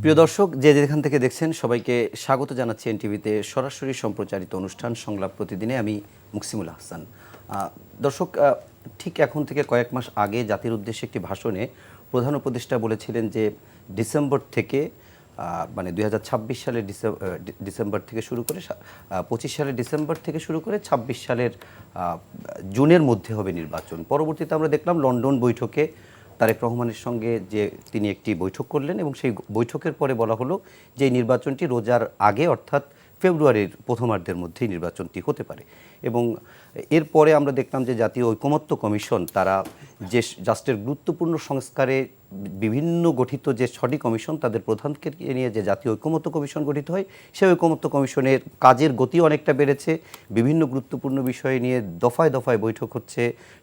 প্রিয় দর্শক, যে যেখান থেকে দেখছেন সবাইকে স্বাগত জানাচ্ছি এনটিভিতে সরাসরি সম্প্রচারিত অনুষ্ঠান সংলাপ প্রতিদিনে। আমি মুকসিমুল আহসান। দর্শক, ঠিক এখন থেকে কয়েক মাস আগে জাতির উদ্দেশ্যে একটি ভাষণে প্রধান উপদেষ্টা বলেছিলেন যে ডিসেম্বর থেকে মানে 2026 সালের ডিসেম্বর থেকে শুরু করে 25 সালের ডিসেম্বর থেকে শুরু করে 26 সালের জুনের মধ্যে হবে নির্বাচন। পরবর্তীতে আমরা দেখলাম লন্ডন বৈঠকে তারেক রহমানের সঙ্গে যে তিনি একটি বৈঠক করলেন এবং সেই বৈঠকের পরে বলা হলো যে এই নির্বাচনটি রোজার আগে অর্থাৎ ফেব্রুয়ারির প্রথমার্ধের মধ্যেই নির্বাচনটি হতে পারে। এবং এরপরে আমরা দেখলাম যে জাতীয় ঐকমত্য কমিশন তারা যে রাষ্ট্রের গুরুত্বপূর্ণ সংস্কারে বিভিন্ন গঠিত যে 6টি কমিশন তাদের প্রধানকে নিয়ে যে জাতীয় ঐকমত্য কমিশন গঠিত হয়, সেই ঐকমত্য কমিশনের কাজের গতি অনেকটা বেড়েছে। বিভিন্ন গুরুত্বপূর্ণ বিষয় নিয়ে দফায় দফায় বৈঠক হচ্ছে,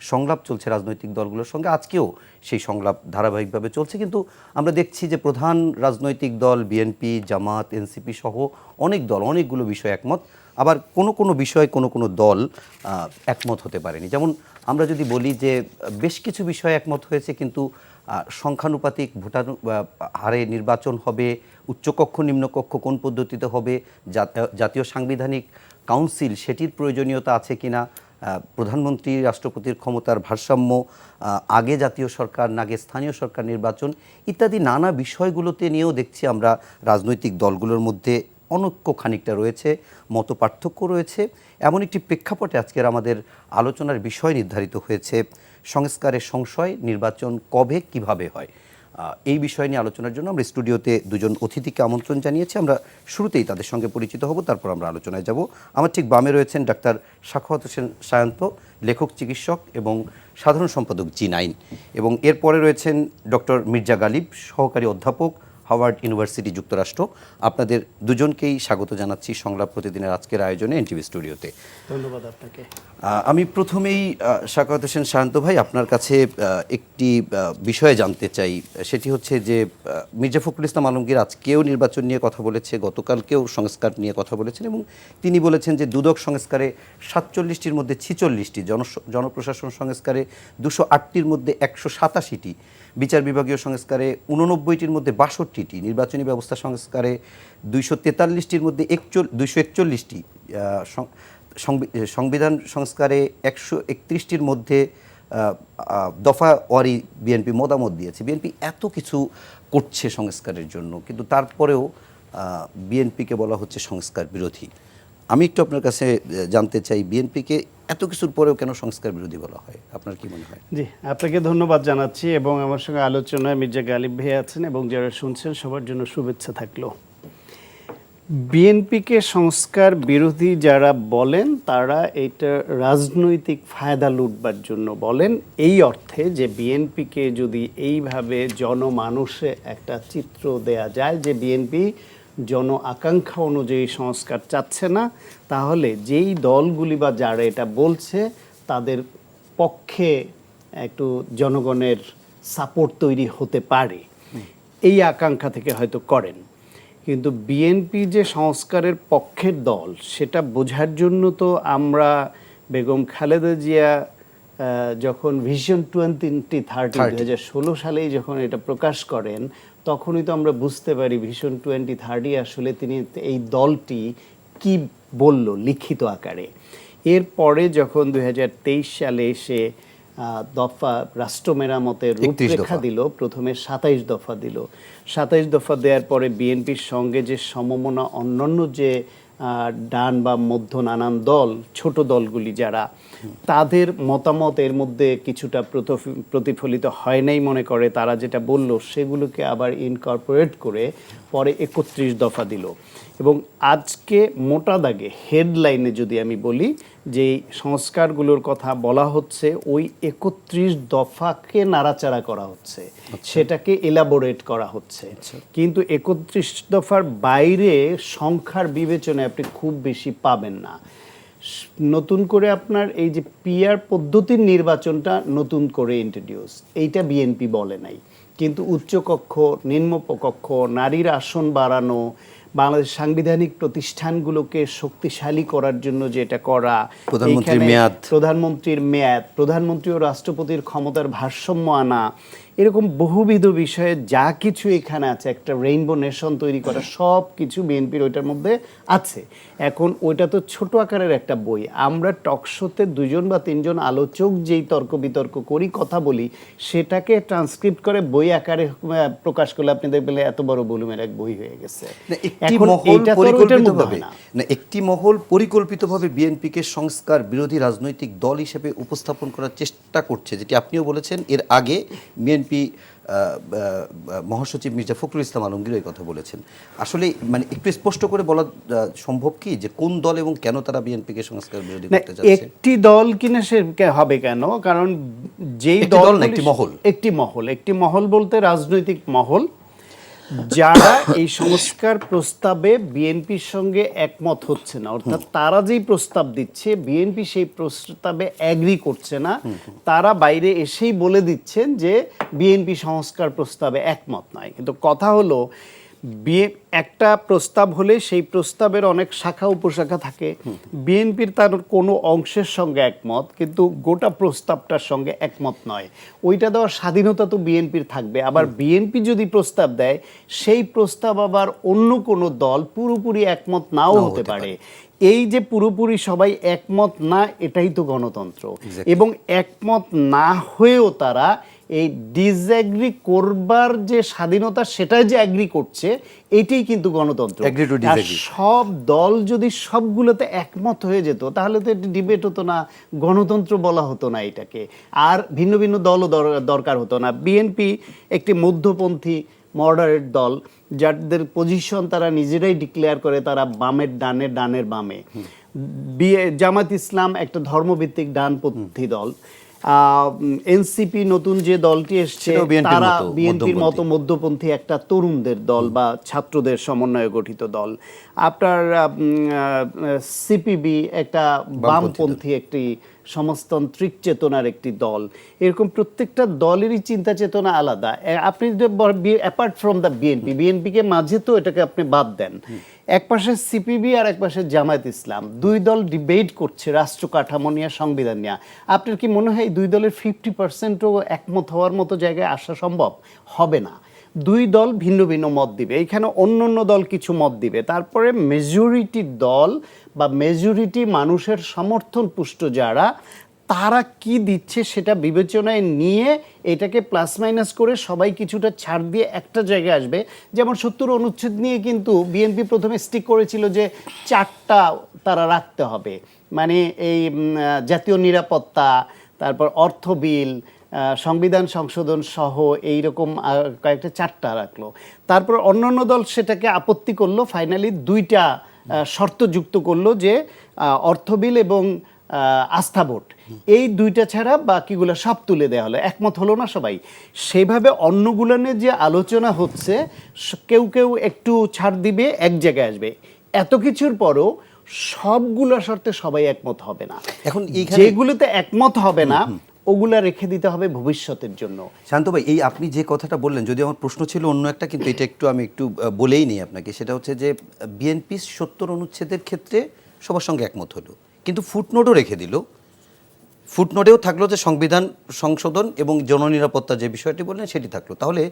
সংলাপ চলছে রাজনৈতিক দলগুলোর সঙ্গে। আজকেও সেই সংলাপ ধারাবাহিকভাবে চলছে, কিন্তু আমরা দেখছি যে প্রধান রাজনৈতিক দল বিএনপি, জামাত, এনসিপি সহ অনেক দল অনেকগুলো বিষয় একমত, আবার কোনো বিষয়ে কোনো দল একমত হতে পারেনি। যেমন আমরা যদি বলি যে বেশ কিছু বিষয়ে একমত হয়েছে, কিন্তু সংখ্যানুপাতিক ভোটার হারে নির্বাচন হবে, উচ্চকক্ষ নিম্নকক্ষ কোন পদ্ধতিতে হবে, জাতীয় সাংবিধানিক কাউন্সিল সেটির প্রয়োজনীয়তা আছে কিনা, প্রধানমন্ত্রী রাষ্ট্রপতির ক্ষমতার ভারসাম্য, আগে জাতীয় সরকার নাগে স্থানীয় সরকার নির্বাচন ইত্যাদি নানা বিষয়গুলোতে নিয়েও দেখছি আমরা রাজনৈতিক দলগুলোর মধ্যে অনৈক্য খানিকটা রয়েছে, মত পার্থক্য রয়েছে। এমন একটি প্রেক্ষাপটে আজকের আমাদের আলোচনার বিষয় নির্ধারিত হয়েছে সংস্কারের সংশয়, নির্বাচন কবে কিভাবে হয়। এই বিষয় নিয়ে আলোচনার জন্য আমরা স্টুডিওতে দুজন অতিথিকে আমন্ত্রণ জানিয়েছি। আমরা শুরুতেই তাদের সঙ্গে পরিচিত হব, তারপর আমরা আলোচনায় যাব। আমার ঠিক বামে রয়েছেন ডাক্তার সাখাওয়াত হোসেন সায়ন্ত, লেখক, চিকিৎসক এবং সাধারণ সম্পাদক জি9, এবং এরপরে রয়েছেন ডক্টর মির্জা গালিব, সহকারী অধ্যাপক, হাওয়ার্ড ইউনিভার্সিটি, যুক্তরাষ্ট্র। আপনাদের দুজনকেই স্বাগত জানাচ্ছি সংলাপ প্রতিদিনের আজকের আয়োজনে এনটিভি স্টুডিওতে। ধন্যবাদ আপনাকে। আমি প্রথমেই সাখাওয়াত হোসেন শান্ত ভাই, আপনার কাছে একটি বিষয়ে জানতে চাই। সেটি হচ্ছে যে মির্জা ফখরুল ইসলাম আলমগীর আজকেও নির্বাচন নিয়ে কথা বলেছে, গতকালকেও সংস্কার নিয়ে কথা বলেছেন, এবং তিনি বলেছেন যে দুদক সংস্কারে 47টির মধ্যে 46টি, জনপ্রশাসন সংস্কারে 208টির মধ্যে 187টি, বিচার বিভাগীয় সংস্কারে 89টির মধ্যে 62টি, নির্বাচনী ব্যবস্থা সংস্কারে 243টির মধ্যে 241টি, সংবিধান সংস্কারে 131টির মধ্যে দফা ওয়ারি বিএনপি মতামত দিয়েছে। বিএনপি এত কিছু করছে সংস্কারের জন্য, কিন্তু তারপরেও বিএনপিকে বলা হচ্ছে সংস্কার বিরোধী। আমি একটু আপনার কাছে জানতে চাই, বিএনপিকে এত কিছুর পরেও কেন সংস্কার বিরোধী বলা হয়? আপনার কি মনে হয়? জি, আপনাকে ধন্যবাদ জানাচ্ছি, এবং আমার সঙ্গে আলোচনায় মির্জা গালিব ভাই আছেন, এবং যারা শুনছেন সবার জন্য শুভেচ্ছা থাকলো। বিএনপিকে সংস্কার বিরোধী যারা বলেন তারা এটা রাজনৈতিক ফায়দা লুটবার জন্য বলেন, এই অর্থে যে বিএনপিকে যদি এইভাবে জনমানুষে একটা চিত্র দেয়া যায় যে বিএনপি জন আকাঙ্ক্ষা অনুযায়ী সংস্কার চাচ্ছে না, তাহলে যেই দলগুলি বা যারা এটা বলছে তাদের পক্ষে একটু জনগণের সাপোর্ট তৈরি হতে পারে, এই আকাঙ্ক্ষা থেকে হয়তো করেন। কিন্তু বিএনপি যে সংস্কারের পক্ষের দল সেটা বোঝার জন্য তো আমরা বেগম খালেদা জিয়া যখন ভিশন 2030 2016 সালেই যখন এটা প্রকাশ করেন, তখনই তো আমরা বুঝতে পারি ভিশন 2030 আসলে তিনি এই দলটি কি বলল লিখিত আকারে। এরপরে যখন 2023 সালে এসে দফা রাষ্ট্র মেরামতের রূপরেখা দিল, প্রথমে 27 দফা দিল। 27 দফা দেওয়ার পরে বিএনপির সঙ্গে যে সমমনা অন্যান্য যে ডান বা মধ্য নানান দল, ছোট দলগুলি যারা, তাদের মতামত এর মধ্যে কিছুটা প্রতিফলিত হয় নাই মনে করে, তারা যেটা বলল সেগুলোকে আবার ইনকর্পোরেট করে পরে 31 দফা দিল। এবং আজকে মোটা দাগে হেডলাইনে যদি আমি বলি যে সংস্কারগুলোর কথা বলা হচ্ছে, ওই 31 দফাকে নাড়াচাড়া করা হচ্ছে, সেটাকে এলাবোরেট করা হচ্ছে। কিন্তু 31 দফার বাইরে সংখ্যার বিবেচনায় আপনি খুব বেশি পাবেন না। নতুন করে আপনার এই যে পিআর পদ্ধতির নির্বাচনটা নতুন করে ইন্ট্রোডিউস, এইটা বিএনপি বলে নাই, কিন্তু উচ্চকক্ষ, নিম্নকক্ষ, নারীর আসন বাড়ানো, বাংলাদেশ সাংবিধানিক প্রতিষ্ঠানগুলোকে শক্তিশালী করার জন্য যেটা করা, প্রধানমন্ত্রীর মেয়াদ, প্রধানমন্ত্রী ও রাষ্ট্রপতির ক্ষমতার ভারসাম্য আনা, এরকম বহুবিধ বিষয়ে যা কিছু এখানে আছে, একটা রেইনবো নেশন তৈরি করা সব কিছু বিএনপির ওইটার মধ্যে আছে। এখন ওইটা তো ছোট আকারের একটা বই, আমরা টকশোতে 2 বা 3 আলোচক যেই তর্ক বিতর্ক করি, কথা বলি, সেটাকে ট্রান্সক্রিপ্ট করে বই আকারে প্রকাশ করলে আপনি দেখবেন এত বড় ভলিউমের এক বই হয়ে গেছে। একটি মহল পরিকল্পিতভাবে বিএনপিকে সংস্কার বিরোধী রাজনৈতিক দল হিসেবে উপস্থাপন করার চেষ্টা করছে, যেটি আপনিও বলেছেন। এর আগে বিএনপি মহাসচিব মির্জা ফখরুল ইসলাম আলমগীর এই কথা বলেছেন। আসলে মানে একটু স্পষ্ট করে বলা সম্ভব কি যে কোন দল এবং কেন তারা বিএনপিকে সংস্কার বিরোধী করতে যাচ্ছে? একটি দল কিনা সে হবে কেন, কারণ যেই দল না, একটি মহল বলতে রাজনৈতিক মহল যারা এই সংস্কার প্রস্তাবে বিএনপির সঙ্গে একমত হচ্ছে না, অর্থাৎ তারা যেই প্রস্তাব দিচ্ছে বিএনপি সেই প্রস্তাবে এগ্রি করছে না, তারা বাইরে এসেই বলে দিচ্ছেন যে বিএনপি সংস্কার প্রস্তাবে একমত নয়। কিন্তু কথা হলো একটা প্রস্তাব হলে সেই প্রস্তাবের অনেক শাখা উপশাখা থাকে। বিএনপির তার কোনো অংশের সঙ্গে একমত, কিন্তু গোটা প্রস্তাবটার সঙ্গে একমত নয়। ওইটা দেওয়ার স্বাধীনতা তো বিএনপির থাকবে। আবার বিএনপি যদি প্রস্তাব দেয়, সেই প্রস্তাব আবার অন্য কোনো দল পুরোপুরি একমত নাও হতে পারে। এই যে পুরোপুরি সবাই একমত না, এটাই তো গণতন্ত্র। এবং একমত না হয়েও তারা এই ডিসএগ্রি করবার যে স্বাধীনতা, সেটাই যে অ্যাগ্রি করছে, এটাই কিন্তু গণতন্ত্র। আর সব দল যদি সবগুলোতে একমত হয়ে যেত, তাহলে তো এটা ডিবেট হতো না, গণতন্ত্র বলা হতো না এটাকে, আর ভিন্ন ভিন্ন দলও দরকার হতো না। বিএনপি একটি মধ্যপন্থী মডারেট দল, যাদের পজিশন তারা নিজেরাই ডিক্লেয়ার করে, তারা বামের ডানে, ডানের বামে। জামাত ইসলাম একটা ধর্মভিত্তিক ডানপন্থী দল। এনসিপি নতুন যে দলটি এসছে, তারা বিএনপির মতো মধ্যপন্থী একটা তরুণদের দল বা ছাত্রদের সমন্বয়ে গঠিত দল। আপনার সিপিবি একটা বামপন্থী একটি সমাজতান্ত্রিক চেতনার একটি দল। এরকম প্রত্যেকটা দলেরই চিন্তা চেতনা আলাদা। আপনি অ্যাপার্ট ফ্রম দ্য বিএনপিকে মাঝে তো এটাকে আপনি বাদ দেন, এক পাশে সিপিবি আর এক পাশে জামায়াত ইসলাম, দুই দল ডিবেট করছে রাষ্ট্র কাঠামো নিয়ে, সংবিধান নিয়ে। আপনার কি মনে হয় এই দুই দলের 50%ও একমত হওয়ার মতো জায়গায় আসা সম্ভব হবে না? দুই দল ভিন্ন ভিন্ন মত দিবে, এখানে অন্য অন্য দল কিছু মত দিবে, তারপরে মেজরিটি দল বা মেজরিটি মানুষের সমর্থন পুষ্ট যারা, তারা কি দিচ্ছে সেটা বিবেচনায় নিয়ে এটাকে প্লাস মাইনাস করে সবাই কিছুটা ছাড় দিয়ে একটা জায়গায় আসবে। যেমন 70 অনুচ্ছেদ নিয়ে কিন্তু বিএনপি প্রথমে স্টিক করেছিল যে 4টা তারা রাখতে হবে, মানে এই জাতীয় নিরাপত্তা, তারপর অর্থ বিল, সংবিধান সংশোধন সহ এইরকম কয়েকটা 4টা রাখলো। তারপর অন্যান্য দল সেটাকে আপত্তি করলো, ফাইনালি 2টা শর্ত যুক্ত করলো যে অর্থ বিল এবং আস্থা ভোট, এই 2টা ছাড়া বাকিগুলো সব তুলে দেওয়া হলো। একমত হলো না সবাই। সেইভাবে অন্যগুলো নিয়ে যে আলোচনা হচ্ছে, কেউ কেউ একটু ছাড় দিবে, এক জায়গায় আসবে। এত কিছুর পরও সবগুলো শর্তে সবাই একমত হবে না। এখন যেগুলোতে একমত হবে না ওগুলা রেখে দিতে হবে ভবিষ্যতের জন্য। শান্ত ভাই, এই আপনি যে কথাটা বললেন, যদি আমার প্রশ্ন ছিল অন্য একটা, কিন্তু এটা আমি একটু বলেই নিই আপনাকে। সেটা হচ্ছে যে বিএনপি 70 অনুচ্ছেদের ক্ষেত্রে সবার সঙ্গে একমত হলো, কিন্তু ফুটনোটও রেখে দিল। ফুটনোটেও থাকলো যে সংবিধান সংশোধন এবং জননিরাপত্তা যে বিষয়টি বললেন সেটি থাকলো। তাহলে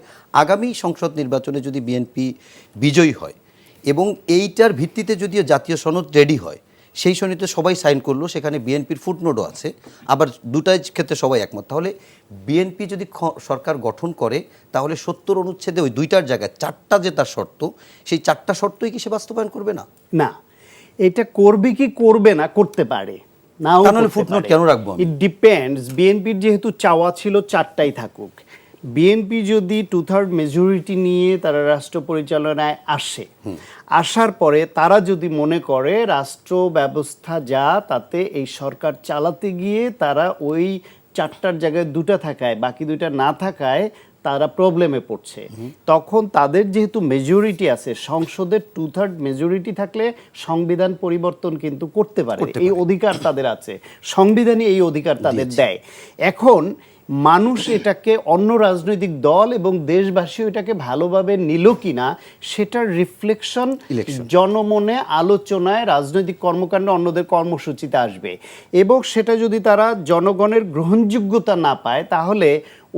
আগামী সংসদ নির্বাচনে যদি বিএনপি বিজয়ী হয় এবং এইটার ভিত্তিতে যদিও জাতীয় সনদ রেডি হয়, সেই সনদে সবাই সাইন করলো, সেখানে বিএনপির ফুটনোটও আছে, আবার দুটাই ক্ষেত্রে সবাই একমত, তাহলে বিএনপি যদি সরকার গঠন করে, তাহলে 70 অনুচ্ছেদে ওই 2টার জায়গায় 4টা যে তার শর্ত, সেই 4টা শর্তই কি সে বাস্তবায়ন করবে না? না, এটা করবে কি করবে না, করতে পারে না। ফুটনোট কেন রাখবো? It depends. বিএনপির যেহেতু চাওয়া ছিল 4টাই থাকুক, বিএনপি যদি 2/3 মেজরিটি নিয়ে তারা রাষ্ট্র পরিচালনায় আসে, আসার পরে তারা যদি মনে করে রাষ্ট্র ব্যবস্থা যা, তাতে এই সরকার চালাতে গিয়ে তারা ওই 4টার জায়গায় 2টা থাকায়, বাকি 2টা না থাকায় তারা প্রবলেমে পড়ছে, তখন তাদের যেহেতু মেজরিটি আছে, সংসদের 2/3 মেজরিটি থাকলে সংবিধান পরিবর্তন কিন্তু করতে পারে, এই অধিকার তাদের আছে, সংবিধানই এই অধিকার তাদের দেয়। এখন মানুষ এটাকে অন্য রাজনৈতিক দল এবং দেশবাসী এটাকে ভালোভাবে নিল কিনা সেটার রিফ্লেকশন Election. জনমনে আলোচনায় রাজনৈতিক কর্মকাণ্ড অন্যদের কর্মসূচিতে আসবে এবং সেটা যদি তারা জনগণের গ্রহণযোগ্যতা না পায় তাহলে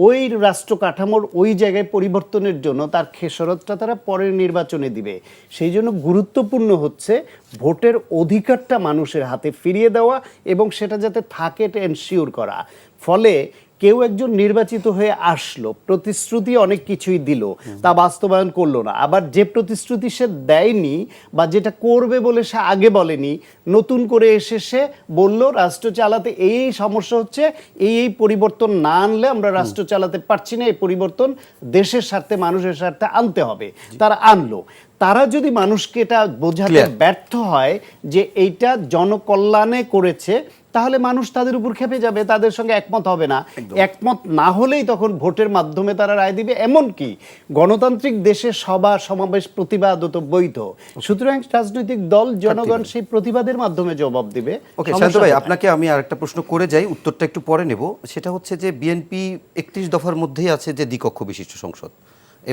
ওই রাষ্ট্র কাঠামোর ওই জায়গায় পরিবর্তনের জন্য তার খেসারতটা তারা পরের নির্বাচনে দিবে। সেই জন্য গুরুত্বপূর্ণ হচ্ছে ভোটের অধিকারটা মানুষের হাতে ফিরিয়ে দেওয়া এবং সেটা যাতে থাকে এটা এনশিওর করা। ফলে কেউ একজন নির্বাচিত হয়ে আসলো, প্রতিশ্রুতি অনেক কিছুই দিল, তা বাস্তবায়ন করলো না, আবার যে প্রতিশ্রুতি সে দেয়নি বা যেটা করবে বলে সে আগে বলেনি, নতুন করে এসে সে বলল রাষ্ট্র চালাতে এই সমস্যা হচ্ছে, এই পরিবর্তন না আনলে আমরা রাষ্ট্র চালাতে পারছি না, এই পরিবর্তন দেশের স্বার্থে মানুষের স্বার্থে আনতে হবে। তারা আনলো। তারা যদি মানুষকে এটা বোঝাতে ব্যর্থ হয় যে এইটা জনকল্যাণে করেছে, তাহলে মানুষ তাদের উপর খেপে যাবে, তাদের সঙ্গে একমত হবে না। একমত না হলেই তখন ভোটের মাধ্যমে তারা রায় দিবে। এমনকি গণতান্ত্রিক দেশে সভা সমাবেশ প্রতিবাদ তো বৈধ, সুতরাং রাজনৈতিক দল জনগণ সেই প্রতিবাদের মাধ্যমে জবাব দিবে। ওকে শান্ত ভাই, আপনাকে আমি আরেকটা প্রশ্ন করে যাই, উত্তরটা একটু পরে নেব। সেটা হচ্ছে যে বিএনপি 31 দফার মধ্যেই আছে যে দ্বিকক্ষ বিশিষ্ট সংসদ,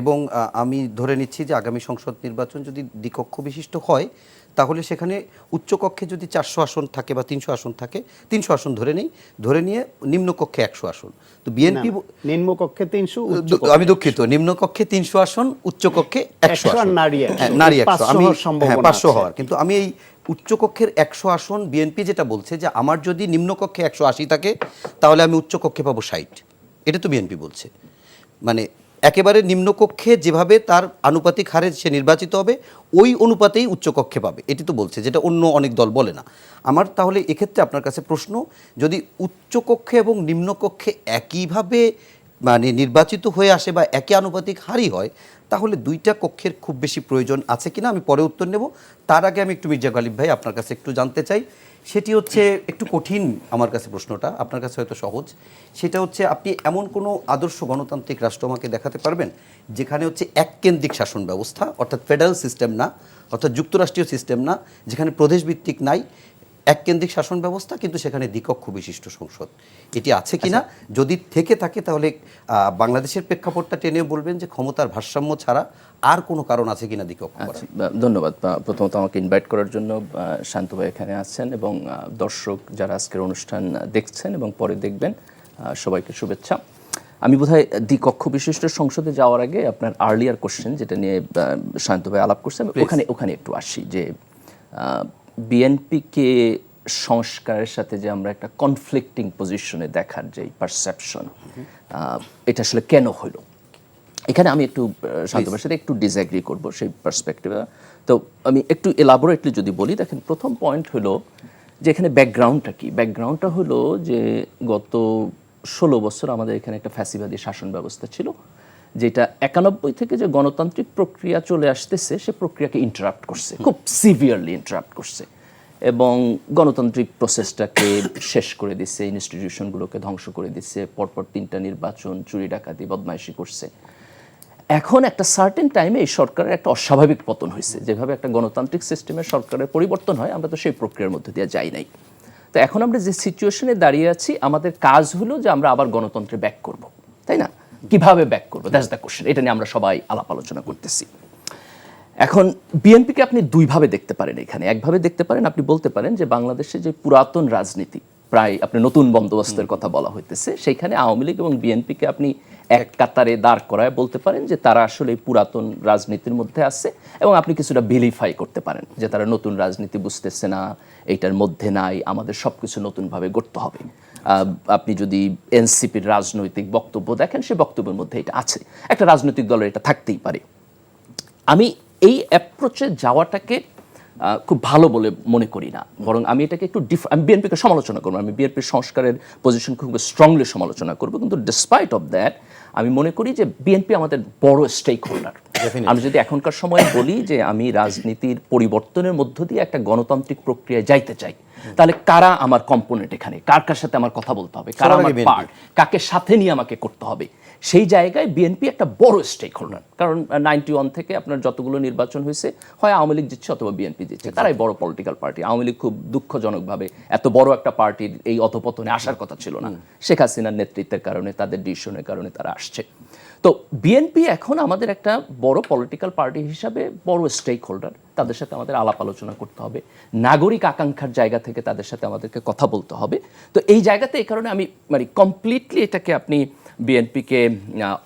এবং আমি ধরে নিচ্ছি যে আগামী সংসদ নির্বাচন যদি দ্বিকক্ষ বিশিষ্ট হয় তাহলে সেখানে উচ্চকক্ষে যদি 400 আসন থাকে বা 300 আসন থাকে, 300 আসন ধরে নিয়ে নিম্নকক্ষে 100 আসন। তো বিএনপি নিম্নকক্ষে 300, আমি দুঃখিত, নিম্নকক্ষে 300 আসন, উচ্চকক্ষে 100 আসন, নারী নারী 100, আমি 500 আছে। হওয়ার। কিন্তু আমি এই উচ্চকক্ষের 100 আসন বিএনপি যেটা বলছে যে আমার যদি নিম্নকক্ষে 180 থাকে তাহলে আমি উচ্চকক্ষে পাবো 60, এটা তো বিএনপি বলছে। মানে একেবারে নিম্নকক্ষে যেভাবে তার আনুপাতিক হারে সে নির্বাচিত হবে ওই অনুপাতেই উচ্চকক্ষে পাবে, এটি তো বলছে, যেটা অন্য অনেক দল বলে না। আমার তাহলে এক্ষেত্রে আপনার কাছে প্রশ্ন, যদি উচ্চকক্ষে এবং নিম্নকক্ষে একইভাবে মানে নির্বাচিত হয়ে আসে বা একই আনুপাতিক হারই হয়, তাহলে দুইটা কক্ষের খুব বেশি প্রয়োজন আছে কিনা আমি পরে উত্তর নেব। তার আগে আমি একটু মির্জা গালিব ভাই আপনার কাছে একটু জানতে চাই, সেটি হচ্ছে একটু কঠিন আমার কাছে প্রশ্নটা, আপনার কাছে হয়তো সহজ। সেটা হচ্ছে আপনি এমন কোনো আদর্শ গণতান্ত্রিক রাষ্ট্র আমাকে দেখাতে পারবেন যেখানে হচ্ছে এককেন্দ্রিক শাসন ব্যবস্থা, অর্থাৎ ফেডারেল সিস্টেম না, অর্থাৎ যুক্তরাষ্ট্রীয় সিস্টেম না, যেখানে প্রদেশভিত্তিক নাই, এককেন্দ্রিক শাসন ব্যবস্থা কিন্তু সেখানে দ্বিকক্ষ বিশিষ্ট সংসদ, এটি আছে কিনা? যদি থেকে থাকে তাহলে বাংলাদেশের প্রেক্ষাপটটা টেনে বলবেন যে ক্ষমতার ভারসাম্য ছাড়া আর কোনো কারণ আছে কিনা দ্বিকক্ষ করার? ধন্যবাদ প্রথমত আমাকে ইনভাইট করার জন্য। শান্ত ভাই এখানে আছেন এবং দর্শক যারা আজকের অনুষ্ঠান দেখছেন এবং পরে দেখবেন, সবাইকে শুভেচ্ছা। আমি বোধহয় দ্বিকক্ষ বিশিষ্ট সংসদে যাওয়ার আগে আপনার আর্লিয়ার কোশ্চেন যেটা নিয়ে শান্ত ভাই আলাপ করছেন ওখানে একটু আসি, যে বিএনপিকে সংস্কারের সাথে যে আমরা একটা কনফ্লিক্টিং পজিশনে দেখার যে পারসেপশন, এটা আসলে কেন হলো, এখানে আমি একটু শান্তভাইয়ের সাথে একটু ডিসএগ্রি করব সেই পার্সপেক্টিভে। তো আমি একটু এলাবোরেটলি যদি বলি, দেখেন প্রথম পয়েন্ট হলো যে এখানে ব্যাকগ্রাউন্ডটা কি। ব্যাকগ্রাউন্ডটা হলো যে গত 16 বছর আমাদের এখানে একটা ফ্যাসিবাদী শাসন ব্যবস্থা ছিল, যেটা 91 থেকে যে গণতান্ত্রিক প্রক্রিয়া চলে আসতেছে সে প্রক্রিয়াকে ইন্টারাপ্ট করছে, খুব সিভিয়ারলি ইন্টারাপ্ট করছে, এবং গণতান্ত্রিক প্রসেসটাকে শেষ করে দিচ্ছে, ইনস্টিটিউশনগুলোকে ধ্বংস করে দিচ্ছে, পরপর 3টা নির্বাচন, চুরি ডাকাতি বদমাইশি করছে। এখন একটা সার্টেন টাইমে এই সরকারের একটা অস্বাভাবিক পতন হয়েছে। যেভাবে একটা গণতান্ত্রিক সিস্টেমের সরকারের পরিবর্তন হয়, আমরা তো সেই প্রক্রিয়ার মধ্যে দিয়ে যাই নাই। তো এখন আমরা যে সিচুয়েশনে দাঁড়িয়ে আছি, আমাদের কাজ হলো যে আমরা আবার গণতন্ত্রে ব্যাক করব, তাই না? কিভাবে ব্যাক করবো, দ্যাটস দ্য কোশ্চেন। এটা নিয়ে আমরা সবাই আলাপ আলোচনা করতেছি। এখন বিএনপিকে আপনি দুইভাবে দেখতে পারেন। এখানে একভাবে দেখতে পারেন, আপনি বলতে পারেন যে বাংলাদেশে যে পুরাতন রাজনীতি, প্রায় আপনি নতুন বন্দোবস্তের কথা বলা হইতেছে, সেইখানে আওয়ামী লীগ এবং বিএনপিকে আপনি এক কাতারে দাঁড় করায় বলতে পারেন যে তারা আসলে পুরাতন রাজনীতির মধ্যে আছে, এবং আপনি কিছুটা ভিলিফাই করতে পারেন যে তারা নতুন রাজনীতি বুঝতেছে না, এইটার মধ্যে নাই, আমাদের সব কিছু নতুনভাবে গড়তে হবে। আপনি যদি এনসিপির রাজনৈতিক বক্তব্য দেখেন, সে বক্তব্যের মধ্যে এটা আছে, একটা রাজনৈতিক দলের এটা থাকতেই পারে। আমি এই অ্যাপ্রোচে যাওয়াটাকে খুব ভালো বলে মনে করি না, বরং আমি এটাকে একটু আমি বিএনপিকে সমালোচনা করবো, আমি বিএনপির সংস্কারের পজিশন খুব স্ট্রংলি সমালোচনা করবো, কিন্তু ডিসপাইট অফ দ্যাট আমি মনে করি যে বিএনপি আমাদের বড় স্টেক হোল্ডার। Definitely. আমি যদি এখনকার সময় বলি যে আমি রাজনীতির পরিবর্তনের মধ্য দিয়ে একটা গণতান্ত্রিক প্রক্রিয়ায় যাইতে চাই, তাহলে কারা আমার কম্পোনেন্ট, এখানে কার কার সাথে আমার কথা বলতে হবে, কারা সবার আগে আমার BNP পার্ট, কাকে সাথে নিয়ে আমাকে করতে হবে, সেই জায়গায় বিএনপি একটা বড় স্টেক হোল্ডার। কারণ 91 থেকে আপনার যতগুলো নির্বাচন হয়েছে, হয় আওয়ামী লীগ জিতছে অথবা বিএনপি জিতছে, তারাই বড় পলিটিক্যাল পার্টি। আওয়ামী লীগ খুব দুঃখজনকভাবে এত বড় একটা পার্টির এই অধপতনে আসার কথা ছিল না, শেখ হাসিনার নেতৃত্বের কারণে, তাদের ডিসিশনের কারণে তারা আসছে। তো বিএনপি এখন আমাদের একটা বড় পলিটিক্যাল পার্টি হিসাবে বড় স্টেক হোল্ডার, তাদের সাথে আমাদের আলাপ আলোচনা করতে হবে, নাগরিক আকাঙ্ক্ষার জায়গা থেকে তাদের সাথে আমাদেরকে কথা বলতে হবে। তো এই জায়গাতে এই কারণে আমি মানে কমপ্লিটলি এটাকে আপনি বিএনপিকে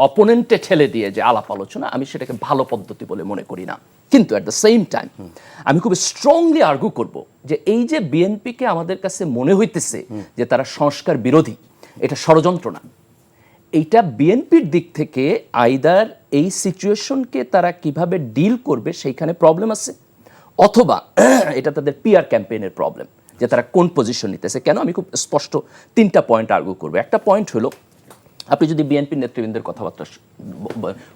অপোনেন্টে ঠেলে দিয়ে যে আলাপ আলোচনা, আমি সেটাকে ভালো পদ্ধতি বলে মনে করি না। কিন্তু অ্যাট দ্য সেম টাইম আমি খুব স্ট্রংলি আর্গু করব যে এই যে বিএনপিকে আমাদের কাছে মনে হইতেছে যে তারা সংস্কার বিরোধী, এটা ষড়যন্ত্র না। এইটা বিএনপির দিক থেকে আইদার এই সিচুয়েশনকে তারা কিভাবে ডিল করবে সেইখানে প্রবলেম আছে, অথবা এটা তাদের পিআর ক্যাম্পেইনের প্রবলেম, যে তারা কোন পজিশন নিতেছে। কেন আমি খুব স্পষ্ট 3টা পয়েন্ট আর্গু করবো। একটা পয়েন্ট হলো, আপনি যদি বিএনপির নেতৃবৃন্দের কথাবার্তা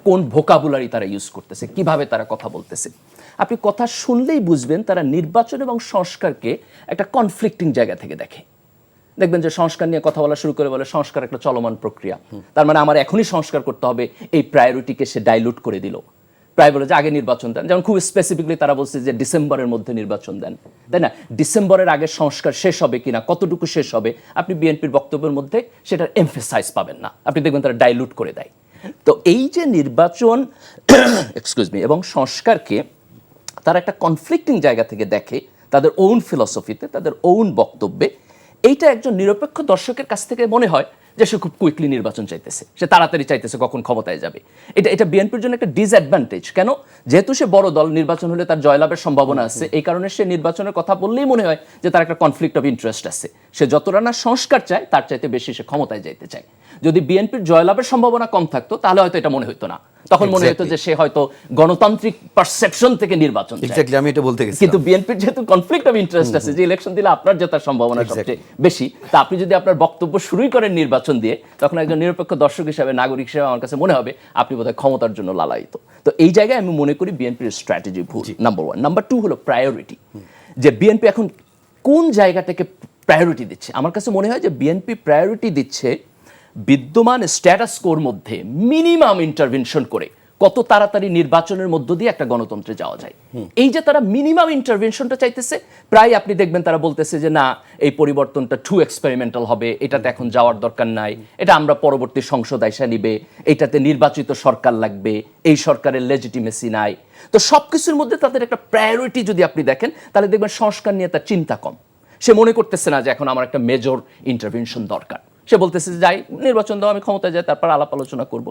কোন ভোকাবুলারি তারা ইউজ করতেছে, কিভাবে তারা কথা বলতেছে, আপনি কথা শুনলেই বুঝবেন তারা নির্বাচন এবং সংস্কারকে একটা কনফ্লিক্টিং জায়গা থেকে দেখে। দেখবেন যে সংস্কার নিয়ে কথা বলা শুরু করে বলে সংস্কার একটা চলমান প্রক্রিয়া, তার মানে আমার এখনই সংস্কার করতে হবে, এই প্রায়োরিটিকে সে ডাইলুট করে দিল। প্রায় বলে যে আগে নির্বাচন দেন, যেমন খুব স্পেসিফিকলি তারা বলছে যে ডিসেম্বরের মধ্যে নির্বাচন দেন, তাই না? ডিসেম্বরের আগে সংস্কার শেষ হবে কিনা, কতটুকু শেষ হবে, আপনি বিএনপির বক্তব্যের মধ্যে সেটার এমফেসাইজ পাবেন না, আপনি দেখবেন তারা ডাইলুট করে দেয়। তো এই যে নির্বাচন এক্সকিউজ মি এবং সংস্কারকে তারা একটা কনফ্লিক্টিং জায়গা থেকে দেখে, তাদের ওন ফিলসফিতে, তাদের ওন বক্তব্যে, এইটা একজন নিরপেক্ষ দর্শকের কাছ থেকে মনে হয় যে সে খুব কুইকলি নির্বাচন চাইতেছে, সে তাড়াতাড়ি চাইতেছে কখন ক্ষমতায় যাবে। এটা বিএনপির জন্য একটা ডিসঅ্যাডভান্টেজ। কেন? যেহেতু সে বড় দল, নির্বাচন হলে তার জয়লাভের সম্ভাবনা আছে, এই কারণে সে নির্বাচনের কথা বললেই মনে হয় যে তার একটা কনফ্লিক্ট অফ ইন্টারেস্ট আছে। সে যতটা না সংস্কার চায়, তার চাইতে বেশি সে ক্ষমতায় যাইতে চায়। যদি বিএনপির জয়লাভের সম্ভাবনা কম থাকতো, তাহলে হয়তো এটা মনে হতো না, তখন মনে হতো যে সে হয়তো গণতান্ত্রিক পারসেপশন থেকে নির্বাচন চায়। এক্স্যাক্টলি, আমি এটা বলতে গেছি। কিন্তু বিএনপির যেহেতু কনফ্লিক্ট অফ ইন্টারেস্ট আছে, যে ইলেকশন দিলে আপনার জেতার সম্ভাবনা সবচেয়ে বেশি, তা আপনি যদি আপনার বক্তব্য শুরুই করেন নির্বাচন দিয়ে, তখন একজন নিরপেক্ষ দর্শক হিসাবে, নাগরিক হিসেবে আমার কাছে মনে হবে আপনি বোধহয় ক্ষমতার জন্য লালায়িত। তো এই জায়গায় আমি মনে করি বিএনপির স্ট্র্যাটেজি ভুল, নাম্বার 1। নাম্বার 2 হলো প্রায়োরিটি, যে বিএনপি এখন কোন জায়গাটাকে প্রায়োরিটি দিচ্ছে। আমার কাছে মনে হয় যে বিএনপি প্রায়োরিটি দিচ্ছে বিদ্যমান স্ট্যাটাস কোর মধ্যে মিনিমাম ইন্টারভেনশন করে কত তাড়াতাড়ি নির্বাচনের মধ্য দিয়ে একটা গণতন্ত্রে যাওয়া যায়। এই যে তারা মিনিমাম ইন্টারভেনশনটা চাইতেছে, প্রায় আপনি দেখবেন তারা বলতেছে যে না, এই পরিবর্তনটা টু এক্সপেরিমেন্টাল হবে, এটাতে এখন যাওয়ার দরকার নাই, এটা আমরা পরবর্তী সংসদ আইসা নিবে, এটাতে নির্বাচিত সরকার লাগবে, এই সরকারের লেজিটিমেসি নাই। তো সবকিছুর মধ্যে তাদের একটা প্রায়োরিটি যদি আপনি দেখেন, তাহলে দেখবেন সংস্কার নিয়ে তার চিন্তা কম। সে মনে করতেছে না যে এখন আমার একটা মেজর ইন্টারভেনশন দরকার, সে বলতেছে যে যাই নির্বাচন দাও, আমি ক্ষমতায় যাই, তারপর আলাপ আলোচনা করবো।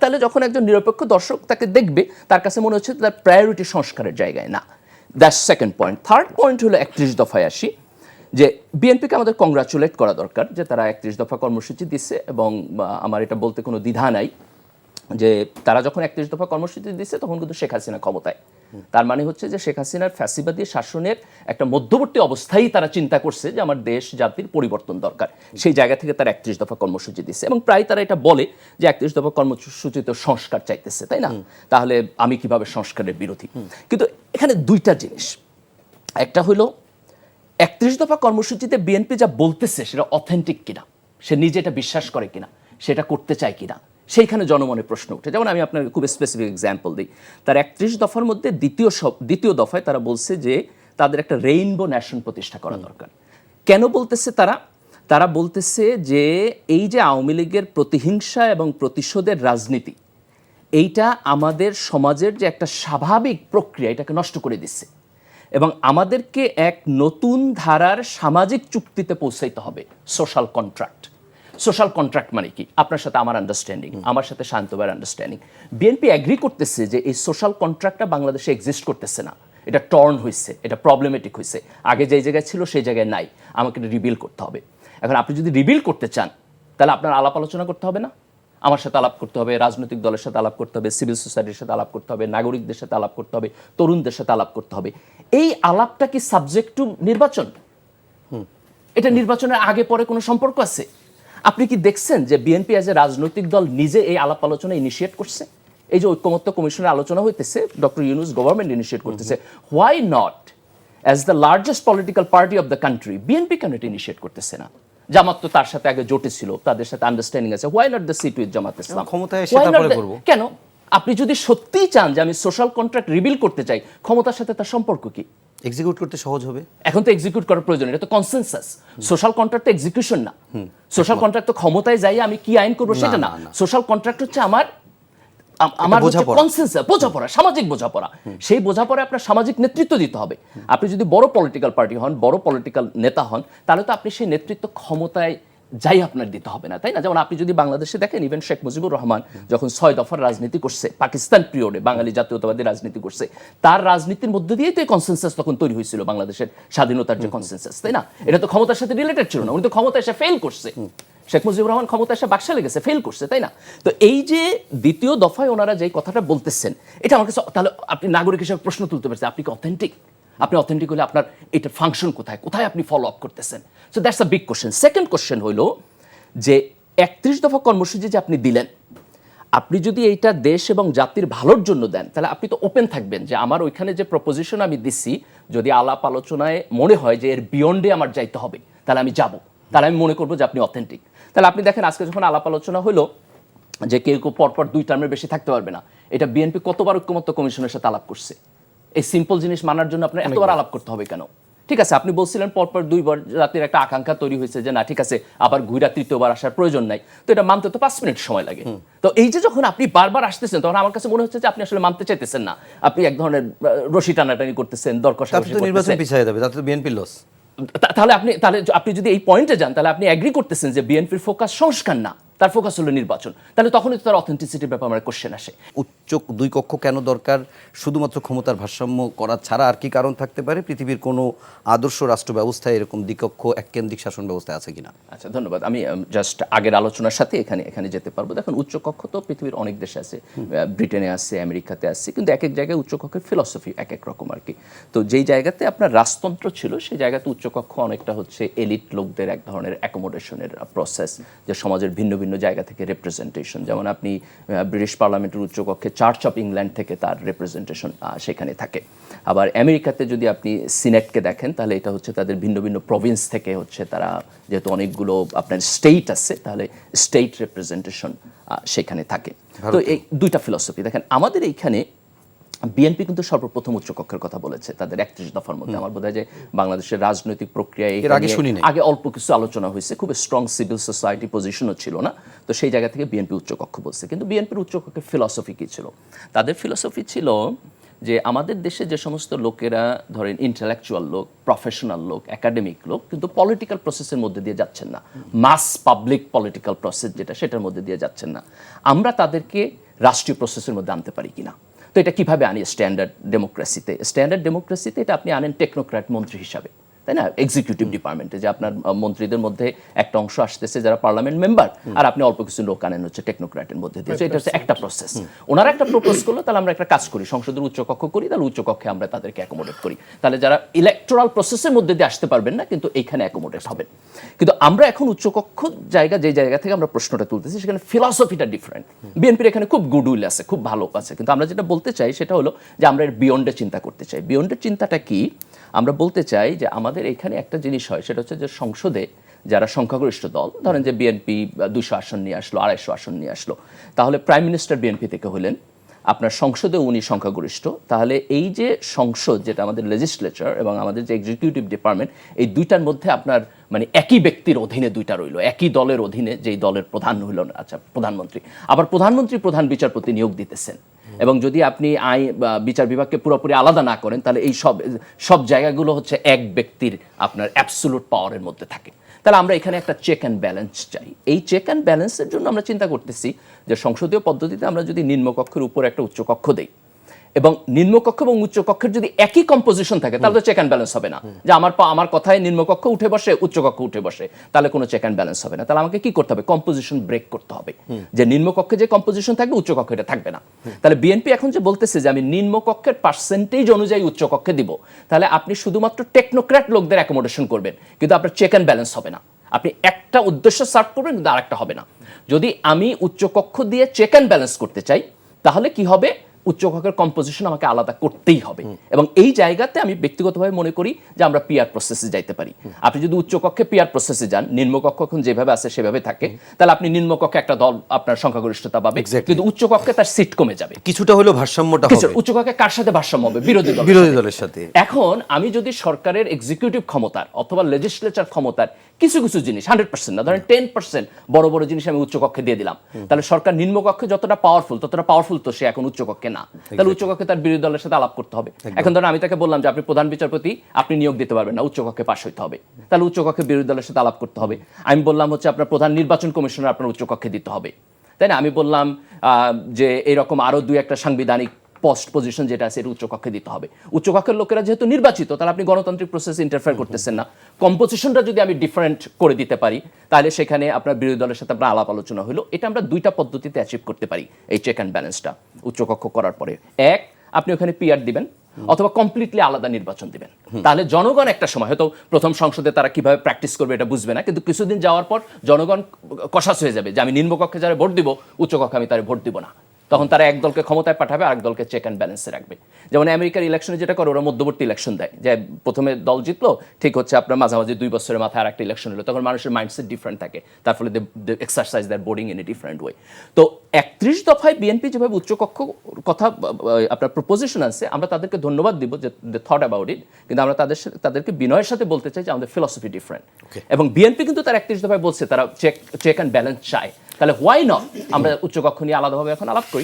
তাহলে যখন একজন নিরপেক্ষ দর্শক তাকে দেখবে, তার কাছে মনে হচ্ছে তার প্রায়োরিটি সংস্কারের জায়গায় না। That's second point. Third point হলো 31 দফায় আসি, যে বিএনপিকে আমাদের কংগ্রাচুলেট করা দরকার যে তারা 31 দফা কর্মসূচি দিচ্ছে, এবং আমার এটা বলতে কোনো দ্বিধা নাই যে তারা যখন 31 দফা কর্মসূচি দিচ্ছে তখন কিন্তু শেখ হাসিনা ক্ষমতায়। তার মানে হচ্ছে যে শেখ হাসিনার ফ্যাসিবাদী শাসনের একটা মধ্যবর্তী অবস্থায় তারা চিন্তা করছে যে আমার দেশ জাতির পরিবর্তন দরকার, সেই জায়গা থেকে তারা 31 দফা কর্মসূচি দিচ্ছে। এবং প্রায় তারা এটা বলে যে 31 দফা কর্মসূচিতে সংস্কার চাইতেছে, তাই না? তাহলে আমি কিভাবে সংস্কারের বিরোধী? কিন্তু এখানে দুইটা জিনিস, একটা হলো 31 দফা কর্মসূচিতে বিএনপি যা বলতেছে সেটা অথেন্টিক কিনা, সে নিজে এটা বিশ্বাস করে কিনা, সেটা করতে চায় কিনা, সেইখানে জনমনে প্রশ্ন উঠে। যেমন আমি আপনাকে খুব স্পেসিফিক এক্সাম্পল দিই। তার 31 দফার মধ্যে দ্বিতীয় দফায় তারা বলছে যে তাদের একটা রেইনবো ন্যাশন প্রতিষ্ঠা করা দরকার। কেন বলতেছে তারা বলতেছে যে এই যে আওয়ামী লীগের প্রতিহিংসা এবং প্রতিশোধের রাজনীতি, এইটা আমাদের সমাজের যে একটা স্বাভাবিক প্রক্রিয়া, এটাকে নষ্ট করে দিচ্ছে, এবং আমাদেরকে এক নতুন ধারার সামাজিক চুক্তিতে পৌঁছাইতে হবে, সোশ্যাল কন্ট্রাক্ট। সোশ্যাল কন্ট্রাক্ট মানে কি? আপনার সাথে আমার আন্ডারস্ট্যান্ডিং, আমার সাথে শান্ত ভাইয়ের আন্ডারস্ট্যান্ডিং। বিএনপি অ্যাগ্রি করতেছে যে এই সোশ্যাল কন্ট্রাক্টটা বাংলাদেশে এক্সিস্ট করতেছে না, এটা টর্ন হয়েছে, এটা প্রবলেমেটিক হয়েছে, আগে যেই জায়গায় ছিল সেই জায়গায় নাই, আমাকে এটা রিবিল করতে হবে। এখন আপনি যদি রিবিল করতে চান, তাহলে আপনার আলাপ আলোচনা করতে হবে না? আমার সাথে আলাপ করতে হবে, রাজনৈতিক দলের সাথে আলাপ করতে হবে, সিভিল সোসাইটির সাথে আলাপ করতে হবে, নাগরিকদের সাথে আলাপ করতে হবে, তরুণদের সাথে আলাপ করতে হবে। এই আলাপটা কি সাবজেক্ট টু নির্বাচন? এটা নির্বাচনের আগে পরে কোনো সম্পর্ক আছে? আপনি কি দেখছেন যে বিএনপি অ্যাজ এ রাজনৈতিক দল নিজে এই আলাপ আলোচনা ইনিশিয়েট করছে? এই যে ঐকমত্য কমিশনের আলোচনা হইতেছে, ডক্টর ইউনূস গভর্নমেন্ট ইনিশিয়েট করতেছে, why not as the largest political party of the country, BNP কেন এটা ইনিশিয়েট করতেছে না? জামাত তো তার সাথে আগে জোটে ছিল, তাদের সাথে আন্ডারস্ট্যান্ডিং আছে, why not the seat with Jamaat Islam? ক্ষমতায় এসে Why not তারপরে the- করব। কেন? আপনি যদি সত্যিই চান যে আমি সোশ্যাল কন্ট্রাক্ট রিবিল করতে চাই, ক্ষমতার সাথে তার সম্পর্ক কি? এক্সিকিউট করতে সহজ হবে। এখন তো এক্সিকিউট করার প্রয়োজন, এটা তো কনসেনসাস। সোশ্যাল কন্ট্রাক্ট তো এক্সিকিউশন না। সোশ্যাল কন্ট্রাক্ট তো ক্ষমতায় যাই আমি কি আইন করবো সেটা না। সোশ্যাল কন্ট্রাক্ট হচ্ছে আমার বোঝাপড়া। কনসেনসাস, বোঝাপড়া, সামাজিক বোঝাপড়া। সেই বোঝাপড়া আপনার সামাজিক নেতৃত্ব দিতে হবে। আপনি যদি বড় পলিটিক্যাল পার্টি হন, বড় পলিটিক্যাল নেতা হন, তাহলে তো আপনি সেই নেতৃত্ব ক্ষমতায় যাই আপনার দিতে হবে না, তাই না? যেমন আপনি যদি বাংলাদেশে দেখেন, ইভেন শেখ মুজিবুর রহমান যখন 6 দফার রাজনীতি করছে, পাকিস্তান পিরিয়ডে বাঙালি জাতীয়তাবাদী রাজনীতি করছে, তার রাজনীতির মধ্যে দিয়েই তো এই কনসেনসাস তখন তৈরি হয়েছিল, বাংলাদেশের স্বাধীনতার যে কনসেনসাস, তাই না? এটা তো ক্ষমতার সাথে রিলেটেড ছিল না, উনি তো ক্ষমতা এসে ফেল করছে। শেখ মুজিবুর রহমান ক্ষমতা এসে বাকশালে গেছে, ফেল করছে, তাই না? তো এই যে দ্বিতীয় দফায় ওনারা যে কথাটা বলতেছেন, এটা আমার কাছে, তাহলে আপনি নাগরিক হিসেবে প্রশ্ন তুলতে পারছেন, আপনি কি অথেন্টিক? আপনি অথেন্টিক হলে আপনার এটার ফাংশন কোথায়, কোথায় আপনি ফলো আপ করতেছেন? So that's a big question. Second question হলো যে 31 দফা কর্মসূচি যে আপনি দিলেন, আপনি যদি এইটা দেশ এবং জাতির ভালোর জন্য দেন, তাহলে আপনি তো ওপেন থাকবেন যে আমার ওইখানে যে প্রপোজিশন আমি দিচ্ছি, যদি আলাপ আলোচনায় মনে হয় যে এর বিয়ন্ডে আমার যাইতে হবে, তাহলে আমি যাব, তাহলে আমি মনে করবো যে আপনি অথেন্টিক। তাহলে আপনি দেখেন, আজকে যখন আলাপ আলোচনা হলো যে কেউ কেউ পরপর 2 টার্মের বেশি থাকতে পারবে না, এটা বিএনপি কতবার ঐক্যমত্য কমিশনের সাথে আলাপ করছে? এই সিম্পল জিনিস মানার জন্য আপনার এতবার আলাপ করতে হবে কেন? ঠিক আছে, আপনি বলছিলেন পরপর 2 বার, জাতির একটা আকাঙ্ক্ষা তৈরি হয়েছে যে না ঠিক আছে, আবার ঘুরা তৃতীয়বার আসার প্রয়োজন নাই, তো এটা মানতে তো 5 মিনিট সময় লাগে। তো এই যে যখন আপনি বারবার আসতেছেন, তখন আমার কাছে মনে হচ্ছে যে আপনি আসলে মানতে চাইতেছেন না, আপনি এক ধরনের রশি টানাটানি করতেছেন, দর তাতে কষাকষি তো নির্বাচন করতেছেন। পিছিয়ে যাবে, তাতে তো বিএনপির লস। তাহলে আপনি যদি এই পয়েন্টে যান, তাহলে আপনি এগ্রি করতেছেন যে বিএনপির ফোকাস সংস্কার না, তার ফোকাস হলো নির্বাচন। তাহলে তখনই তো তার অথেন্টিসিটির ব্যাপারে আমার কোশ্চেন আসে। উচ্চ 2 কক্ষ কেন দরকার? শুধুমাত্র ক্ষমতার ভারসাম্য করা ছাড়া আর কি কারণ থাকতে পারে? পৃথিবীর কোনো আদর্শ রাষ্ট্র ব্যবস্থায় এরকম দ্বিকক্ষ এককেন্দ্রিক শাসন ব্যবস্থা আছে কিনা? আচ্ছা, ধন্যবাদ। আমি জাস্ট আগের আলোচনার সাথে এখানে যেতে পারবো। দেখুন, উচ্চকক্ষ তো পৃথিবীর অনেক দেশে আছে, ব্রিটেনে আছে, আমেরিকাতে আছে, কিন্তু এক এক জায়গায় উচ্চকক্ষের ফিলসফি এক এক রকম আর কি। তো যেই জায়গাতে আপনার রাজতন্ত্র ছিল, সেই জায়গাতে উচ্চকক্ষ অনেকটা হচ্ছে এলিট লোকদের এক ধরনের অ্যাকোমোডেশনের প্রসেস, যে সমাজের ভিন্ন ভিন্ন জায়গা থেকে রিপ্রেজেন্টেশন। যেমন আপনি ব্রিটিশ পার্লামেন্টের উচ্চকক্ষে চার্চ অফ ইংল্যান্ড থেকে তার রিপ্রেজেন্টেশন সেখানে থাকে। আবার আমেরিকাতে যদি আপনি সিনেটকে দেখেন, তাহলে এটা হচ্ছে তাদের ভিন্ন ভিন্ন প্রভিন্স থেকে হচ্ছে, তারা যেহেতু অনেকগুলো আপনার স্টেট আছে, তাহলে স্টেট রিপ্রেজেন্টেশন সেখানে থাকে। তো এই 2টা ফিলসফি দেখেন। আমাদের এইখানে বিএনপি কিন্তু সর্বপ্রথম উচ্চকক্ষের কথা বলেছে তাদের 31 দফার মধ্যে। আমার বোধ হয় যে বাংলাদেশের রাজনৈতিক প্রক্রিয়ায় আগে অল্প কিছু আলোচনা হয়েছে, খুব স্ট্রং সিভিল সোসাইটি পজিশনও ছিল না, তো সেই জায়গা থেকে বিএনপি উচ্চকক্ষ বলছে। কিন্তু বিএনপির উচ্চকক্ষের ফিলসফি কী ছিল? তাদের ফিলসফি ছিল যে আমাদের দেশে যে সমস্ত লোকেরা ধরেন ইন্টেলেকচুয়াল লোক, প্রফেশনাল লোক, একাডেমিক লোক, কিন্তু পলিটিক্যাল প্রসেসের মধ্যে দিয়ে যাচ্ছেন না, মাস পাবলিক পলিটিক্যাল প্রসেস যেটা, সেটার মধ্যে দিয়ে যাচ্ছেন না, আমরা তাদেরকে রাষ্ট্রীয় প্রসেসের মধ্যে আনতে পারি কিনা। তো এটা কিভাবে আনি? স্ট্যান্ডার্ড ডেমোক্রেসিতে এটা আপনি আনেন টেকনোক্র্যাট মন্ত্রী হিসাবে, তাই না? এক্সিকিউটিভ ডিপার্টমেন্টে যে আপনার মন্ত্রীদের মধ্যে একটা অংশ আসতেছে যারা পার্লামেন্ট মেম্বার, আর আপনি অল্প কিছু লোক আনেন হচ্ছে টেকনোক্র্যাটের মধ্যে দিয়ে। এটা হচ্ছে একটা প্রসেস। ওনারা একটা প্রপোজ করলো, তাহলে আমরা একটা কাজ করি, সংসদের উচ্চকক্ষ করি, তাহলে উচ্চকক্ষে আমরা তাদেরকে অ্যাকোমোডেট করি, তাহলে যারা ইলেকটোরাল প্রসেসের মধ্যে দিয়ে আসতে পারবেন না, কিন্তু এইখানে অ্যাকোমোডেট হবেন। কিন্তু আমরা এখন উচ্চকক্ষ জায়গা, যে জায়গা থেকে আমরা প্রশ্নটা তুলতেছি, সেখানে ফিলসফিটা ডিফারেন্ট। বিএনপির এখানে খুব গুডউইল আছে, খুব ভালো আছে, কিন্তু আমরা যেটা বলতে চাই সেটা হলো যে আমরা এর বিয়ন্ডে চিন্তা করতে চাই। বিয়ন্ডের চিন্তাটা কি? আমরা বলতে চাই যে আমাদের এখানে একটা জিনিস হয়, সেটা হচ্ছে যে সংসদে যারা সংখ্যাগরিষ্ঠ দল, ধরেন যে বিএনপি 200 আসন নিয়ে আসলো, 250 আসন নিয়ে আসলো, তাহলে প্রাইম মিনিস্টার বিএনপি থেকে হলেন, আপনার সংসদে উনি সংখ্যাগরিষ্ঠ, তাহলে এই যে সংসদ, যেটা আমাদের লেজিসলেচার এবং আমাদের যে এক্সিকিউটিভ ডিপার্টমেন্ট, এই 2টার মধ্যে আপনার মানে একই ব্যক্তির অধীনে 2টা রইল, একই দলের অধীনে, যেই দলের প্রধান হইল আচ্ছা প্রধানমন্ত্রী, আবার প্রধানমন্ত্রী প্রধান বিচারপতি নিয়োগ দিতেছেন। এবং যদি আপনি বিচার বিভাগকে পুরোপুরি আলাদা না করেন, তাহলে এই সব জায়গাগুলো হচ্ছে এক ব্যক্তির আপনার অ্যাবসোলুট পাওয়ারের মধ্যে থাকে। তাহলে আমরা এখানে একটা চেক অ্যান্ড ব্যালেন্স চাই। এই চেক অ্যান্ড ব্যালেন্সের জন্য আমরা চিন্তা করতেছি যে সংসদীয় পদ্ধতিতে আমরা যদি নিম্নকক্ষের উপর একটা উচ্চকক্ষ দেই, এবং নিম্নকক্ষ এবং উচ্চকক্ষের যদি একই কম্পোজিশন থাকে, তাহলে তো চেক অ্যান্ড ব্যালেন্স হবে না। যে আমার কথায় নিম্নকক্ষ উঠে বসে, উচ্চকক্ষ উঠে বসে, তাহলে কোনো চেক অ্যান্ড ব্যালেন্স হবে না। তাহলে আমাকে কি করতে হবে? কম্পোজিশন ব্রেক করতে হবে, যে নিম্নকক্ষে যে কম্পোজিশন থাকবে, উচ্চকক্ষে এটা থাকবে না। তাহলে বিএনপি এখন যে বলতেছে যে আমি নিম্নকক্ষের পার্সেন্টেজ অনুযায়ী উচ্চকক্ষে দিব, তাহলে আপনি শুধুমাত্র টেকনোক্র্যাট লোকদের অ্যাকোমোডেশন করবেন, কিন্তু আপনার চেক অ্যান্ড ব্যালেন্স হবে না। আপনি একটা উদ্দেশ্য সার্ভ করবেন, কিন্তু আরেকটা হবে না। যদি আমি উচ্চকক্ষ দিয়ে চেক অ্যান্ড ব্যালেন্স করতে চাই, তাহলে কি হবে, উচ্চকক্ষের কম্পোজিশন আমাকে আলাদা করতেই হবে। এবং এই জায়গাতে আমি ব্যক্তিগতভাবে মনে করি যে আমরা পিআর প্রসেসে যাইতে পারি। আপনি যদি উচ্চকক্ষে পিআর প্রসেসে যান, নিম্নকক্ষ এখন যেভাবে আছে সেভাবে থাকে, তাহলে আপনি নিম্নকক্ষে একটা দল আপনার সংখ্যাগরিষ্ঠতা পাবে, কিন্তু উচ্চকক্ষে তার সিট কমে যাবে। কিছুটা হলেও ভারসাম্যটা হবে। উচ্চকক্ষে কার সাথে ভারসাম্য হবে? বিরোধী দলের সাথে। এখন আমি যদি সরকারের এক্সিকিউটিভ ক্ষমতার অথবা লেজিসলেচার ক্ষমতার কিছু কিছু জিনিস 100% না, ধরেন 10% বড় বড় জিনিস আমি উচ্চকক্ষে দিয়ে দিলাম, তাহলে সরকার নিম্নকক্ষে যতটা পাওয়ারফুল তো সে এখন উচ্চকক্ষে না, তাহলে উচ্চকক্ষে তার বিরোধী দলের সাথে আলাপ করতে হবে। এখন ধরেন আমি তাকে বললাম যে আপনি প্রধান বিচারপতি, আপনি নিয়োগ দিতে পারবেন না, উচ্চকক্ষে পাশ হইতে হবে, তাহলে উচ্চকক্ষে বিরোধী দলের সাথে আলাপ করতে হবে। আমি বললাম হচ্ছে আপনার প্রধান নির্বাচন কমিশনার আপনার উচ্চকক্ষে দিতে হবে, তাই না? আমি বললাম যে এরকম আরো দুই একটা সাংবিধানিক পজিশন যেটা আছে এটা উচ্চকক্ষে দিতে হবে। উচ্চকক্ষের লোকেরা যেহেতু নির্বাচিত, তাহলে আপনি গণতান্ত্রিক প্রসেসে ইন্টারফেয়ার করতেছেন না। কম্পোজিশনটা যদি আমি ডিফারেন্ট করে দিতে পারি, তাহলে সেখানে আপনার বিরোধী দলের সাথে আপনার আলাপ আলোচনা হলো। এটা আমরা দুইটা পদ্ধতিতে অ্যাচিভ করতে পারি, এই চেক অ্যান্ড ব্যালেন্সটা উচ্চকক্ষ করার পরে। এক, আপনি ওখানে পিআর দিবেন অথবা কমপ্লিটলি আলাদা নির্বাচন দিবেন, তাহলে জনগণ একটা সময় হয়তো প্রথম সংসদে তারা কিভাবে প্র্যাকটিস করবে এটা বুঝবে না, কিন্তু কিছুদিন যাওয়ার পর জনগণ কষাস হয়ে যাবে যে আমি নিম্নকক্ষে যারা ভোট দিব, উচ্চকক্ষে আমি তারা ভোট দিব না। তখন তারা এক দলকে ক্ষমতায় পাঠাবে, আরেক দলকে চেক অ্যান্ড ব্যালেন্সে রাখবে। যেমন আমেরিকার ইলেকশনে যেটা করে, ওরা মধ্যবর্তী ইলেকশন দেয়, যে প্রথমে দল জিতলো, ঠিক হচ্ছে আপনার মাঝামাঝি 2 বছরের মাথায় আর একটা ইলেকশন হলো, তখন মানুষের মাইন্ডসেট ডিফারেন্ট থাকে, তার ফলে they exercise their boarding in a different way. তো 31 দফায় বিএনপি যেভাবে উচ্চকক্ষ কথা আপনার প্রপোজিশন আছে, আমরা তাদেরকে ধন্যবাদ দিব যে দে থট অ্যাবাউট ইট, কিন্তু আমরা তাদেরকে বিনয়ের সাথে বলতে চাই যে আমাদের ফিলসফি ডিফারেন্ট। এবং বিএনপি কিন্তু তার 31 দফায় বলছে তারা চেক অ্যান্ড ব্যালেন্স চায়, তাহলে হোয়াই নট আমরা উচ্চকক্ষ নিয়ে আলাদাভাবে এখন আলাপ করি।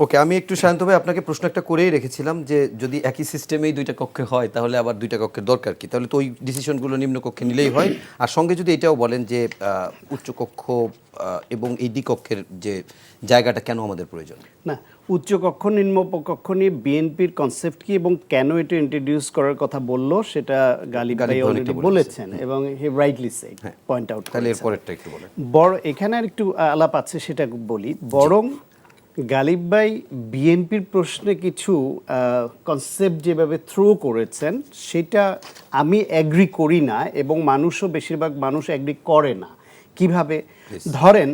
ওকে, আমি একটু শান্ত ভাই আপনাকে প্রশ্ন একটা করেই রেখেছিলাম যে যদি একই সিস্টেমেই দুইটা কক্ষে হয়, তাহলে আবার দুইটা কক্ষের দরকার কি? তাহলে তো ওই ডিসিশনগুলো নিম্ন কক্ষে নিলেই হয়। আর সঙ্গে যদি এটাও বলেন যে উচ্চকক্ষ এবং এই দ্বিকক্ষের যে জায়গাটা কেন আমাদের প্রয়োজন? না, উচ্চকক্ষ নিম্নকক্ষ নিয়ে বিএনপির কনসেপ্ট কি এবং কেন এটা ইন্ট্রোডিউস করার কথা বললো সেটা গালিব ভাই অলরেডি বলেছেন, এবং হি রাইটলি সেড, পয়েন্ট আউট। তাহলে এর পরেরটা একটু বলেন। এখানে আর একটু আলাপ আছে, সেটা বলি। বরং গালিব ভাই বিএনপির প্রশ্নে কিছু কনসেপ্ট যেভাবে থ্রো করেছেন সেটা আমি অ্যাগ্রি করি না, এবং মানুষও বেশিরভাগ মানুষ অ্যাগ্রি করে না। কিভাবে? ধরেন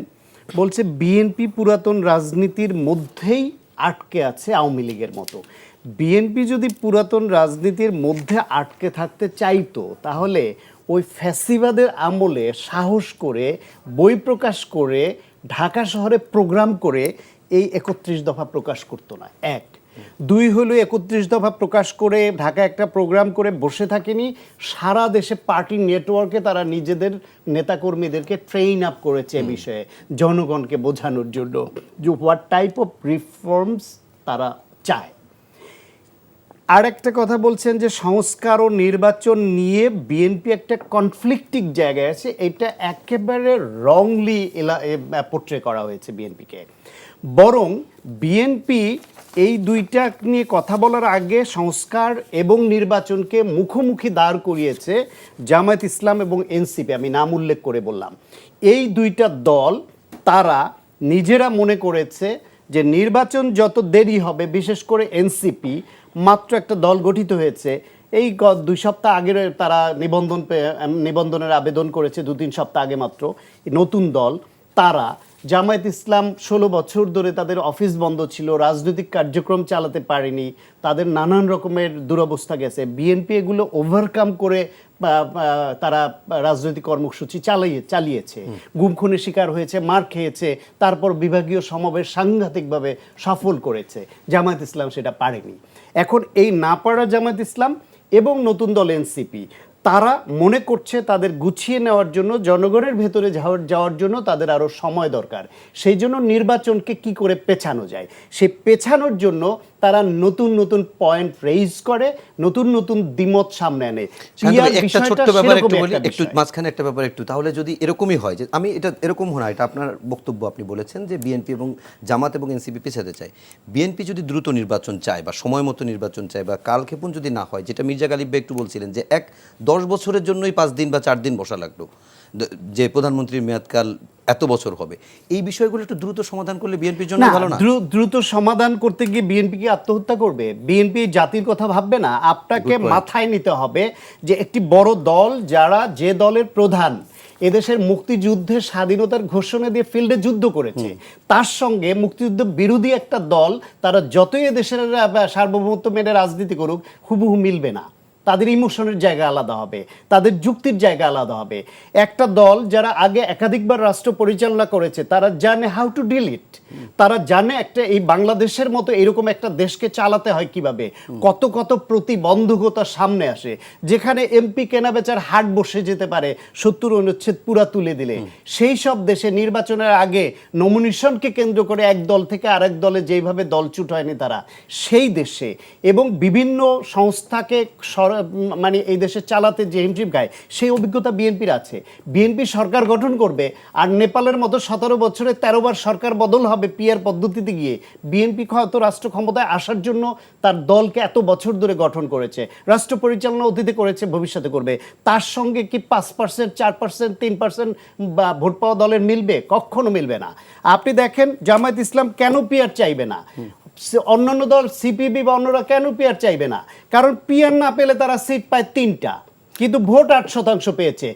বলছে বিএনপি পুরাতন রাজনীতির মধ্যেই আটকে আছে আওয়ামী লীগের মতো। বিএনপি যদি পুরাতন রাজনীতির মধ্যে আটকে থাকতে চাইতো, তাহলে ওই ফ্যাসিবাদের আমলে সাহস করে বই প্রকাশ করে ঢাকা শহরে প্রোগ্রাম করে এই 31 দফা প্রকাশ করতো না। এক। দুই হলো 31 দফা প্রকাশ করে ঢাকা একটা প্রোগ্রাম করে বসে থাকেনি, সারা দেশে পার্টি নেটওয়ার্কে তারা নিজেদের নেতাকর্মীদেরকে ট্রেন আপ করেছে এ বিষয়ে, জনগণকে বোঝানোর জন্য যে হোয়াট টাইপ অফ রিফর্মস তারা চায়। আর একটা কথা বলছেন যে সংস্কার ও নির্বাচন নিয়ে বিএনপি একটা কনফ্লিক্টিং জায়গায় আছে, এটা একেবারে রংলি পোর্ট্রে করা হয়েছে বিএনপিকে। বরং বিএনপি এই দুইটা নিয়ে কথা বলার আগে সংস্কার এবং নির্বাচনকে মুখোমুখি দাঁড় করিয়েছে জামায়াত ইসলাম এবং এনসিপি। আমি নাম উল্লেখ করে বললাম, এই দুইটা দল তারা নিজেরা মনে করেছে যে নির্বাচন যত দেরি হবে, বিশেষ করে এনসিপি মাত্র একটা দল গঠিত হয়েছে, এই 2 সপ্তাহ আগের তারা নিবন্ধনের আবেদন করেছে, 2-3 সপ্তাহ আগে মাত্র। নতুন দল তারা, জামায়াত ইসলাম 16 বছর ধরে তাদের অফিস বন্ধ ছিল, রাজনৈতিক কার্যক্রম চালাতে পারেনি, তাদের নানান রকমের দুরবস্থা গেছে। বিএনপি এগুলো ওভারকাম করে তারা রাজনৈতিক কর্মসূচি চালিয়েছে, গুম খুনের শিকার হয়েছে, মার খেয়েছে, তারপর বিভাগীয় সমাবেশ সাংঘাতিকভাবে সফল করেছে। জামায়াত ইসলাম সেটা পারেনি। এখন এই না পারা জামায়াত ইসলাম এবং নতুন দল এনসিপি, তারা মনে করছে তাদের গুছিয়ে নেওয়ার জন্য, জনগণের ভেতরে যাওয়ার জন্য তাদের আরও সময় দরকার। সেই জন্য নির্বাচনকে কি করে পেছানো যায়, সেই পেছানোর জন্য তারা নতুন নতুন পয়েন্ট রেইজ করে, নতুন নতুন দ্বিমত সামনে আনে। একটা ছোট্ট ব্যাপার একটু বলি, একটু মাঝখানে একটা ব্যাপার একটু, তাহলে যদি এরকমই হয় যে আমি এটা এরকম হয় না, এটা আপনার বক্তব্য, আপনি বলেছেন যে বিএনপি এবং জামাত এবং এনসিপি পেছাতে চায়। বিএনপি যদি দ্রুত নির্বাচন চায় বা সময় মতো নির্বাচন চায় বা কালক্ষেপণ যদি না হয়, যেটা মির্জা গালিব ভাই একটু বলছিলেন যে 10 বছরের জন্যই 5 দিন বা 4 দিন বসা লাগলো, যে প্রধানমন্ত্রীর মেয়াদকাল এত বছর হবে, এই বিষয়গুলো একটু দ্রুত সমাধান করলে বিএনপির জন্য ভালো না? দ্রুত সমাধান করতে গিয়ে বিএনপি কি আত্মহত্যা করবে? বিএনপি জাতির কথা ভাববে না? আপনাকে মাথায় নিতে হবে যে একটি বড় দল, যারা যে দলের প্রধান, এদেশের মুক্তিযুদ্ধের স্বাধীনতার ঘোষণা দিয়ে ফিল্ডে যুদ্ধ করেছে, তার সঙ্গে মুক্তিযুদ্ধ বিরোধী একটা দল তারা যতই এদেশের সার্বভৌমত্ব মেনে রাজনীতি করুক হুবহু মিলবে না। তাদের ইমোশনের জায়গা আলাদা হবে, তাদের যুক্তির জায়গা আলাদা হবে। একটা দল যারা আগে একাধিকবার রাষ্ট্র পরিচালনা করেছে তারা জানে হাউ টু ডিল ইট, তারা জানে একটা এই বাংলাদেশের মতো এরকম একটা দেশকে চালাতে হয় কিভাবে, কত কত প্রতিবন্ধকতা সামনে আসে, যেখানে এমপি কেনাবেচার হাট বসে যেতে পারে 70 অনুচ্ছেদ পুরা তুলে দিলে। সেই সব দেশে নির্বাচনের আগে নমিনেশনকে কেন্দ্র করে এক দল থেকে আরেক দলে যেভাবে দলছুট হয়নি তারা, সেই দেশে এবং বিভিন্ন সংস্থাকে মানে এই দেশে চালাতে যে হিমশিম খায় সেই অভিজ্ঞতা বিএনপির আছে। বিএনপি সরকার গঠন করবে আর নেপালের মতো 17 বছরে 13 বার সরকার বদল হবে পিআর পদ্ধতিতে গিয়ে। বিএনপি হয়তো রাষ্ট্র ক্ষমতায় আসার জন্য তার দলকে এত বছর ধরে গঠন করেছে, রাষ্ট্র পরিচালনা অতীতে করেছে, ভবিষ্যতে করবে। তার সঙ্গে কি 5%, 4%, 3% বা ভোট পাওয়া দলের মিলবে? কখনো মিলবে না। আপনি দেখেন জামায়াত ইসলাম কেন পিআর চাইবে না, অন্যান্য দল সিপিবি বা অন্যরা কেন পিআর চাইবে না? কারণ পিআর না পেলে তারা সিট পায় 3টা, কিন্তু ভোট 8% পেয়েছে।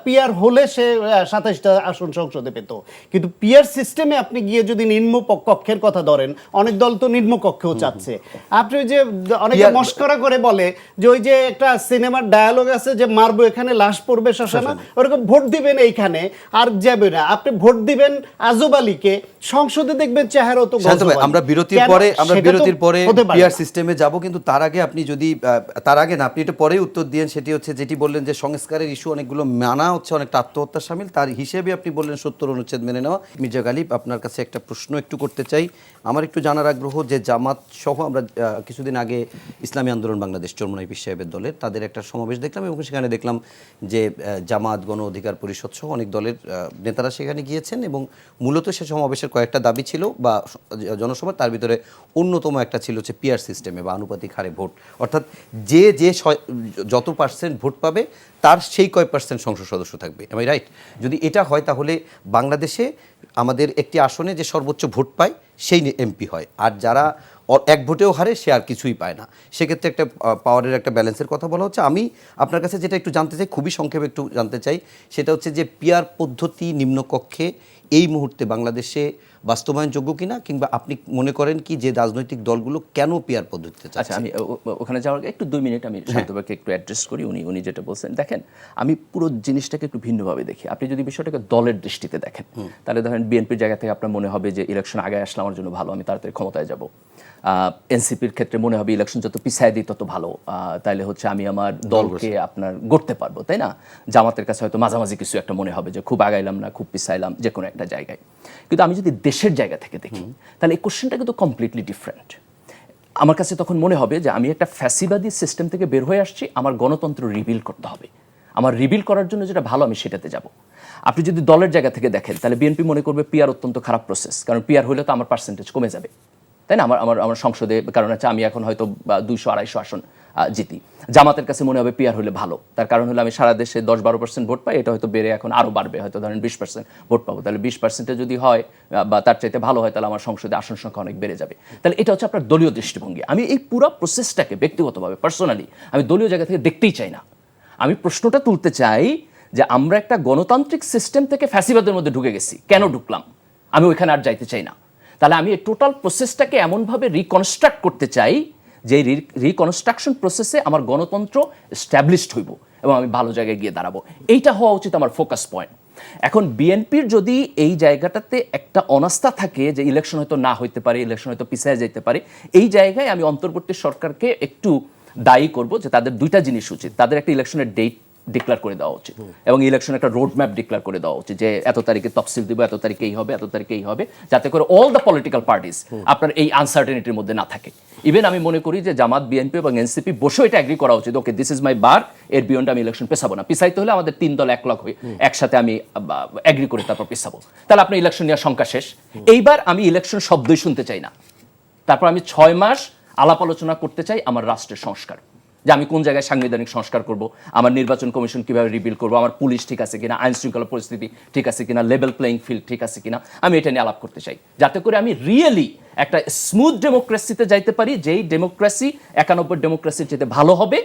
পিআর হলে সে 27টা আসন সংসদে পেত। কিন্তু পিআর সিস্টেমে আপনি গিয়ে যদি নিম্ন কক্ষের কথা ধরেন, অনেক দল তো নিম্ন কক্ষেও চাচ্ছে। আপনি ওই যে অনেকে মস্করা করে বলে যে ওই যে একটা সিনেমার ডায়ালগ আছে যে মারবো এখানে লাশ পড়বে শ্মশানে, ওরকম ভোট দিবেন এইখানে আর যাবে না। আপনি ভোট দিবেন আজব আলীকে, সংসদে দেখবেন চেহারা তো আমরা বিরতির পরে পিআর সিস্টেমে যাব, কিন্তু তার আগে আপনি যদি তার আগে না আপনি এটা পরেই উত্তর দিয়েন, সেটি হচ্ছে যেটি বললেন যে সংস্কারের ইস্যু অনেকগুলো মানা হচ্ছে, অনেকটা আত্মহত্যা শামিল, তার হিসেবে আপনি বললেন 70 অনুচ্ছেদ মেনে নেওয়া। মির্জা গালিব, আপনার কাছে একটা প্রশ্ন একটু করতে চাই। আমার একটু জানার আগ্রহ যে জামাত সহ আমরা কিছুদিন আগে ইসলামী আন্দোলন বাংলাদেশ চরমোনাই পীর সাহেবের দলের তাদের একটা সমাবেশ দেখলাম এবং সেখানে দেখলাম যে জামাত, গণ অধিকার পরিষদ সহ অনেক দলের নেতারা সেখানে গিয়েছেন এবং মূলত সে সমাবেশের কয়েকটা দাবি ছিল বা জনসভা, তার ভিতরে অন্যতম একটা ছিল হচ্ছে পিআর সিস্টেমে বা আনুপাতিক হারে ভোট, অর্থাৎ যে যত পার্সেন্ট ভোট পাবে তার সেই কয় পার্সেন্ট সংসদ সদস্য থাকবে। Am I right? যদি এটা হয় তাহলে বাংলাদেশে আমাদের একটি আসনে যে সর্বোচ্চ ভোট পায় সেই এমপি হয়, আর যারা এক ভোটেও হারে সে আর কিছুই পায় না। সেক্ষেত্রে একটা পাওয়ারের একটা ব্যালেন্সের কথা বলা হচ্ছে। আমি আপনার কাছে যেটা একটু জানতে চাই, খুবই সংক্ষেপে একটু জানতে চাই, সেটা হচ্ছে যে পিআর পদ্ধতি নিম্নকক্ষে এই মুহূর্তে বাংলাদেশে বাস্তবায়নযোগ্য কিনা, কিংবা আপনি মনে করেন কি যে রাজনৈতিক দলগুলো কেন পিআর পদ্ধতিতে চাচ্ছে? আচ্ছা, আমি ওখানে যাওয়ার আগে একটু 2 মিনিট আমি শান্তভাইকে একটু অ্যাড্রেস করি। উনি যেটা বলছেন, দেখেন আমি পুরো জিনিসটাকে একটু ভিন্নভাবে দেখি। আপনি যদি বিষয়টাকে দলের দৃষ্টিতে দেখেন, তাহলে ধরেন বিএনপির জায়গা থেকে আপনার মনে হবে যে ইলেকশন আগে আসলে আমার জন্য ভালো, আমি তাড়াতাড়ি ক্ষমতায় যাব। এনসিপির ক্ষেত্রে মনে হবে ইলেকশন যত পিছায় দিই তত ভালো, তাইলে হচ্ছে আমি আমার দলকে আপনার গড়তে পারবো, তাই না? জামাতের কাছে হয়তো মাঝামাঝি কিছু একটা মনে হবে যে খুব আগাইলাম না, খুব পিছাইলাম, যে কোনো একটা জায়গায়। কিন্তু আমি যদি দেশের জায়গা থেকে দেখি, তাহলে এই কোশ্চেনটা কিন্তু কমপ্লিটলি ডিফারেন্ট। আমার কাছে তখন মনে হবে যে আমি একটা ফ্যাসিবাদী সিস্টেম থেকে বের হয়ে আসছি, আমার গণতন্ত্র রিবিল করতে হবে। আমার রিবিল করার জন্য যেটা ভালো আমি সেটাতে যাব। আপনি যদি দলের জায়গা থেকে দেখেন, তাহলে বিএনপি মনে করবে পিআর অত্যন্ত খারাপ প্রসেস, কারণ পিআর হলে তো আমার পার্সেন্টেজ কমে যাবে, তাই না? আমার সংসদে, কারণ হচ্ছে আমি এখন হয়তো 200-250 আসন জিতি। জামাতের কাছে মনে হবে পিআর হলে ভালো, তার কারণ হলো আমি সারা দেশে 10-12% ভোট পাই, এটা হয়তো বেড়ে এখন আরও বাড়বে, হয়তো ধরেন 20% ভোট পাবো। তাহলে 20% যদি হয় বা তার চাইতে ভালো হয়, তাহলে আমার সংসদে আসন সংখ্যা অনেক বেড়ে যাবে। তাহলে এটা হচ্ছে আপনার দলীয় দৃষ্টিভঙ্গি। আমি এই পুরো প্রসেসটাকে ব্যক্তিগতভাবে পার্সোনালি আমি দলীয় জায়গা থেকে দেখতেই চাই না। আমি প্রশ্নটা তুলতে চাই যে আমরা একটা গণতান্ত্রিক সিস্টেম থেকে ফ্যাসিবাদের মধ্যে ঢুকে গেছি, কেন ঢুকলাম? আমি ওইখানে আর যাইতে চাই না। তাহলে আমি এই টোটাল প্রসেসটাকে এমনভাবে রিকনস্ট্রাক্ট করতে চাই যে রিকনস্ট্রাকশন প্রসেসে আমার গণতন্ত্র এস্টাবলিশড হইব এবং আমি ভালো জায়গায় গিয়ে দাঁড়াবো। এইটা হওয়া উচিত আমার ফোকাস পয়েন্ট। এখন বিএনপির যদি এই জায়গাটাতে একটা অনাস্থা থাকে যে ইলেকশন হয়তো না হইতে পারে, ইলেকশন হয়তো পিছায় যেতে পারে, এই জায়গায় আমি অন্তর্বর্তী সরকারকে একটু দায়ী করব যে তাদের দুইটা জিনিস উচিত। তাদের একটা ইলেকশনের ডেট ডিক্লেয়ার করে দেওয়া উচিত এবং ইলেকশন একটা রোড ম্যাপ ডিক্লেয়ার করে দেওয়া উচিত যে এত তারিখে তফসিল দিব, এত তারিখে এই হবে, এত তারিখে এই হবে, যাতে করে অল দ্য পলিটিক্যাল পার্টিস আপনার এই আনসার্টেনিটির মধ্যে না থাকে। ইভেন আমি মনে করি যে জামাত, বিএনপি এবং এনসিপি বসেও এটা এগ্রি করা উচিত, ওকে দিস ইজ মাই বার, এর বিয়ন্ড আমি ইলেকশন পেছাবো না। পিছাইতে হলে আমাদের 3 দল 1 লাখ হয়ে একসাথে আমি এগ্রি করে তারপর পেছাবো, তাহলে আপনার ইলেকশন নেওয়ার সংখ্যা শেষ। এইবার আমি ইলেকশন শব্দই শুনতে চাই না। তারপর আমি 6 মাস আলাপ আলোচনা করতে চাই আমার রাষ্ট্রের সংস্কার, যে আমি কোন জায়গায় সাংবিধানিক সংস্কার করব, আমার নির্বাচন কমিশন কিভাবে রিবিল করব, আমার পুলিশ ঠিক আছে কিনা, আইন শৃঙ্খলা পরিস্থিতি ঠিক আছে কিনা, লেভেল প্লেইং ফিল্ড ঠিক আছে কিনা, আমি এটা নিয়ে আলাপ করতে চাই, যাতে করে আমি রিয়েলি একটা স্মুথ ডেমোক্রেসিতে যাইতে পারি, যেই ডেমোক্রেসি 91 ডেমোক্রেসির চেয়ে ভালো হবে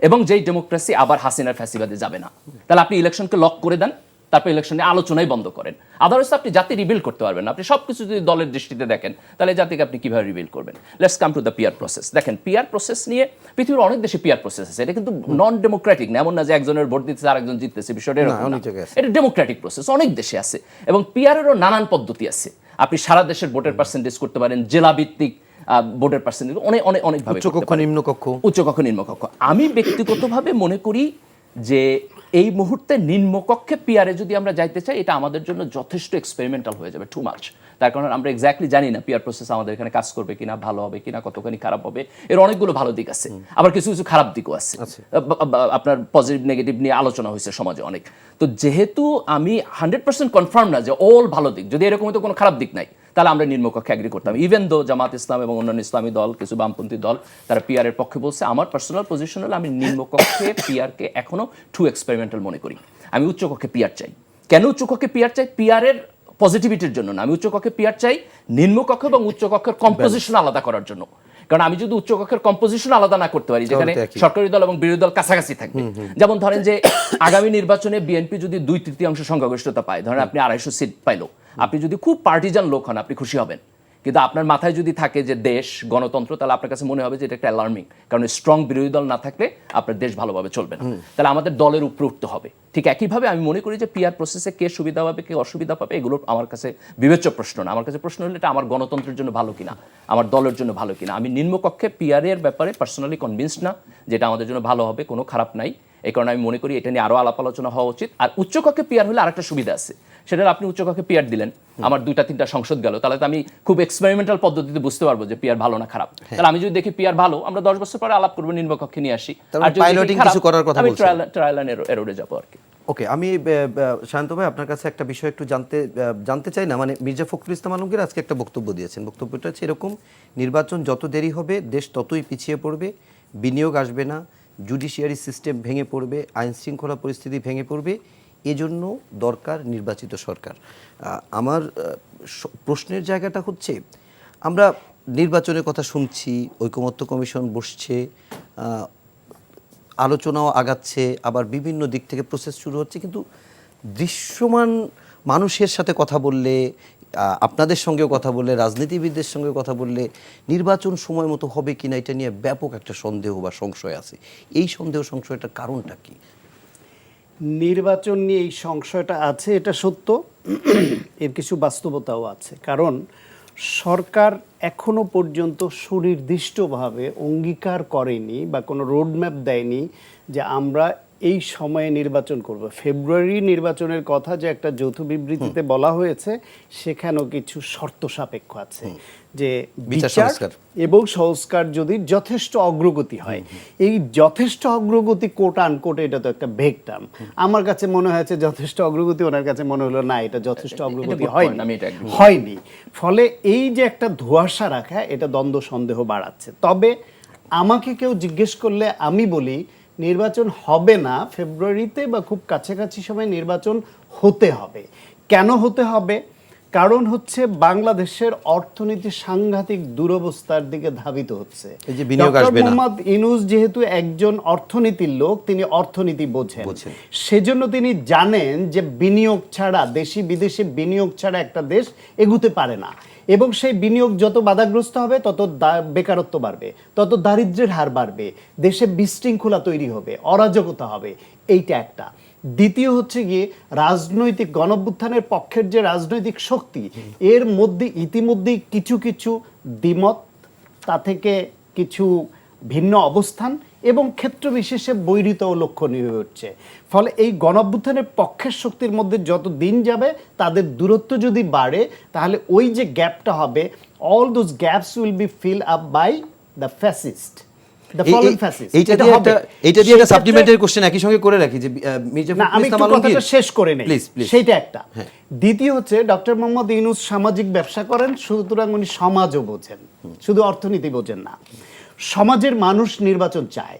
এবং যেই ডেমোক্রেসি আবার হাসিনার ফ্যাসিবাদে যাবে না। তাহলে আপনি ইলেকশনকে লক করে দেন, তারপর ইলেকশনে আলোচনাই বন্ধ করেন। আদারওয়াইজ আপনি জাতি রিবিল্ড করতে পারবেন না। আপনি সবকিছু যদি দলের দৃষ্টিতে দেখেন, তাহলে জাতিকে আপনি কিভাবে রিবিল্ড করবেন? Let's come to the peer process. দেখেন, পিয়ার প্রসেস নিয়ে পৃথিবীর অনেক দেশে পিয়ার প্রসেস আছে। এটা কিন্তু নন ডেমোক্রেটিক না, এমন না যে একজনের ভোট দিতেছে আরেকজন জিততেছে, বিষয়টা এরকম না। এটা ডেমোক্রেটিক প্রসেস, অনেক দেশে আছে। এবং পিয়ারেরও নানান পদ্ধতি আছে। আপনি সারা দেশের ভোটের পার্সেন্টেজ করতে পারেন, জেলা ভিত্তিক ভোটের পার্সেন্টেজ অনেকভাবে, উচ্চকক্ষ নিম্নকক্ষ, উচ্চকক্ষ নিম্নকক্ষ। আমি ব্যক্তিগতভাবে মনে করি যে এই মুহূর্তে নিম্নকক্ষে পিয়ারে যদি আমরা যাইতে চাই, এটা আমাদের জন্য যথেষ্ট এক্সপেরিমেন্টাল হয়ে যাবে, টু মাচ। তার কারণ আমরা এক্স্যাক্টলি জানি না পিয়ার প্রসেস আমাদের এখানে কাজ করবে কিনা, ভালো হবে কিনা, কতখানি খারাপ হবে। এর অনেকগুলো ভালো দিক আছে, আবার কিছু কিছু খারাপ দিকও আছে। আপনার পজিটিভ নেগেটিভ নিয়ে আলোচনা হয়েছে সমাজে অনেক। তো যেহেতু আমি 100% কনফার্ম না যে অল ভালো দিক, যদি এরকম হয়তো কোনো খারাপ দিক নাই, তাহলে আমরা নিম্নকক্ষে অ্যাগ্রি করতাম। ইভেন দো জামাত ইসলাম এবং অন্যান্য ইসলামী দল, কিছু বামপন্থী দল, তারা পিআর এর পক্ষে বলছে। আমার পার্সোনাল পজিশন হলো আমি নিম্নকক্ষে পিআরকে এখনো টু এক্সপেরিমেন্টাল মনে করি। আমি উচ্চকক্ষে পিআর চাই। কেন উচ্চকক্ষে পিআর চাই? পিআর এর পজিটিভিটির জন্য না। আমি উচ্চকক্ষে পিআর চাই নিম্নকক্ষ এবং উচ্চকক্ষের কম্পোজিশন আলাদা করার জন্য। কারণ আমি যদি উচ্চকক্ষের কম্পোজিশন আলাদা না করতে পারি, যেখানে সরকারি দল এবং বিরোধী দল কাছাকাছি থাকবে, যেমন ধরেন যে আগামী নির্বাচনে বিএনপি যদি 2/3 সংখ্যাগরিষ্ঠতা পায়, ধরেন আপনি 250 সিট পাইলো, আপনি যদি খুব পার্টিজান লোক হন, আপনি খুশি হবেন। কিন্তু আপনার মাথায় যদি থাকে যে দেশ গণতন্ত্র, তাহলে আপনার কাছে মনে হবে যে এটা একটা অ্যালার্মিং। কারণ স্ট্রং বিরোধী দল না থাকলে আপনার দেশ ভালোভাবে চলবে না। তাহলে আমাদের দলের উপরে উঠতে হবে। ঠিক একইভাবে আমি মনে করি যে পিআর প্রসেসে কে সুবিধা পাবে, কে অসুবিধা পাবে, এগুলো আমার কাছে বিবেচ্য প্রশ্ন না। আমার কাছে প্রশ্ন হলো এটা আমার গণতন্ত্রের জন্য ভালো কিনা, আমার দলের জন্য ভালো কিনা। আমি নিম্নকক্ষে পিআর এর ব্যাপারে পার্সোনালি কনভিন্সড না যেটা আমাদের জন্য ভালো হবে, কোনো খারাপ নাই। এই কারণে আমি মনে করি এটা নিয়ে আরও আলাপ আলোচনা হওয়া উচিত। আর উচ্চকক্ষে পিআর হলে আরেকটা সুবিধা আছে, সেটা আপনি উচ্চকক্ষে পিআর দিলেন, আমার 2-3টা সংসদ গেল, তাহলে তো আমি খুব এক্সপেরিমেন্টাল পদ্ধতিতে বুঝতে পারবো যে পিআর ভালো না খারাপ। তাহলে আমি যদি দেখি পিআর ভালো, আমরা 10 বছর পরে আলাপ করবো, নিম্নকক্ষে নিয়ে আসি। আর যদি কিছু করার কথা, আমি ট্রায়াল এন্ড এররে যাবো আর কি। ওকে, আমি শান্ত ভাই আপনার কাছে একটা বিষয় একটু জানতে চাই না, মানে মির্জা ফখরুল ইসলাম আলমগীর আজকে একটা বক্তব্য দিয়েছেন। বক্তব্যটা হচ্ছে এরকম, নির্বাচন যত দেরি হবে দেশ ততই পিছিয়ে পড়বে, বিনিয়োগ আসবে না, জুডিশিয়ারি সিস্টেম ভেঙে পড়বে, আইন শৃঙ্খলা পরিস্থিতি ভেঙে পড়বে, এজন্য দরকার নির্বাচিত সরকার। আমার প্রশ্নের জায়গাটা হচ্ছে, আমরা নির্বাচনের কথা শুনছি, ঐকমত্য কমিশন বসছে, আলোচনাও আগাচ্ছে, আবার বিভিন্ন দিক থেকে প্রসেস শুরু হচ্ছে, কিন্তু দৃশ্যমান মানুষের সাথে কথা বললে, আপনাদের সঙ্গেও কথা বললে, রাজনীতিবিদদের সঙ্গে কথা বললে, নির্বাচন সময় মতো হবে কিনা এটা নিয়ে ব্যাপক একটা সন্দেহ বা সংশয় আছে। এই সন্দেহ সংশয়টার কারণটা কি? নির্বাচন নিয়ে এই সংশয়টা আছে, এটা সত্য। এর কিছু বাস্তবতাও আছে। কারণ সরকার এখনো পর্যন্ত সুনির্দিষ্টভাবে অঙ্গীকার করেনি বা কোনো রোডম্যাপ দেয়নি যে আমরা এই সময়ে নির্বাচন করব। ফেব্রুয়ারি নির্বাচনের কথা যে একটা যৌথ বিবৃতিতে বলা হয়েছে, সেখানেও কিছু শর্ত সাপেক্ষ আছে যে বিচার এবং সংস্কার যদি যথেষ্ট অগ্রগতি হয়। এই যথেষ্ট অগ্রগতি কোট আনকোট, এটা তো একটা ভেগ টার্ম। আমার কাছে মনে হয়েছে যথেষ্ট অগ্রগতি, ওনার কাছে মনে হলো না এটা যথেষ্ট অগ্রগতি হয়নি। ফলে এই যে একটা ধোঁয়াশা রাখা, এটা দ্বন্দ্ব সন্দেহ বাড়াচ্ছে। তবে আমাকে কেউ জিজ্ঞেস করলে আমি বলি নির্বাচন হবে না ফেব্রুয়ারিতে বা খুব কাছাকাছি সময় নির্বাচন হতে হবে। কেন হতে হবে? কারণ হচ্ছে বাংলাদেশের অর্থনীতি সাংঘাতিক দুরবস্থার দিকে ধাবিত হচ্ছে। ডক্টর মোহাম্মদ ইউনূস যেহেতু একজন অর্থনীতির লোক, তিনি অর্থনীতি বোঝেন, সেজন্য তিনি জানেন যে বিনিয়োগ ছাড়া, দেশি বিদেশি বিনিয়োগ ছাড়া একটা দেশ এগুতে পারে না। এবং সেই বিনিয়োগ যত বাধাগ্রস্ত হবে তত বেকারত্ব বাড়বে, তত দারিদ্র্যের হার বাড়বে, দেশে বিশৃঙ্খলা তৈরি হবে, অরাজকতা হবে। এইটা একটা। দ্বিতীয় হচ্ছে গিয়ে রাজনৈতিক গণঅভ্যুত্থানের পক্ষের যে রাজনৈতিক শক্তি, এর মধ্যে ইতিমধ্যেই কিছু কিছু দ্বিমত, তা থেকে কিছু ভিন্ন অবস্থান এবং ক্ষেত্র বিশেষে বৈরিত ও লক্ষণীয় হয়ে উঠছে। ফলে এই গণঅভ্যুত্থানের পক্ষের শক্তির মধ্যে যত দিন যাবে তাদের দূরত্ব যদি বাড়ে, তাহলে ওই যে গ্যাপটা হবে, all those gaps will be fill up by the fascist. দ্বিতীয় হচ্ছে ডক্টর মোহাম্মদ ইউনূস সামাজিক ব্যবসা করেন, সুতরাং উনি সমাজও বোঝেন, শুধু অর্থনীতি বোঝেন না। সমাজের মানুষ নির্বাচন চায়,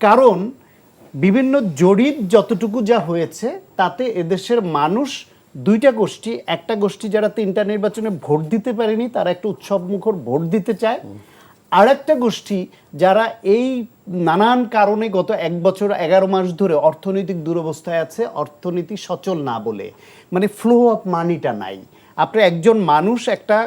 কারণ বিভিন্ন জরিপ যতটুকু যা হয়েছে তাতে এদেশের মানুষ দুইটা গোষ্ঠী, একটা গোষ্ঠী যারা 3টা নির্বাচনে ভোট দিতে পারেনি, তারা একটা উৎসবমুখর ভোট দিতে চায়। আর একটা গোষ্ঠী যারা এই নানান কারণে গত 1 বছর 11 মাস ধরে অর্থনৈতিক দুরবস্থায় আছে, অর্থনীতি সচল না বলে, মানে ফ্লো অফ মানিটা নাই। আপনি একজন মানুষ একটা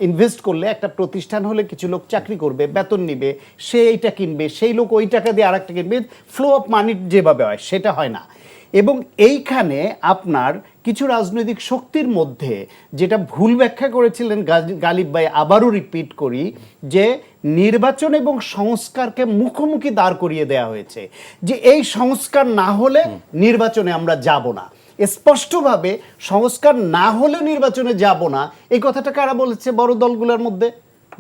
ইনভেস্ট করলে, একটা প্রতিষ্ঠান হলে কিছু লোক চাকরি করবে, বেতন নিবে, সে এইটা কিনবে, সেই লোক ওই টাকা দিয়ে আরেকটা কিনবে, ফ্লো অফ মানি যেভাবে হয় সেটা হয় না। এবং এইখানে আপনার কিছু রাজনৈতিক শক্তির মধ্যে যেটা ভুল ব্যাখ্যা করেছিলেন গালিব ভাই, আবারও রিপিট করি, যে নির্বাচন এবং সংস্কারকে মুখোমুখি দাঁড় করিয়ে দেওয়া হয়েছে, যে এই সংস্কার না হলে নির্বাচনে আমরা যাব না। স্পষ্টভাবে সংস্কার না হলে নির্বাচনে যাব না, এই কথাটা কারা বলেছে বড় দলগুলোর মধ্যে?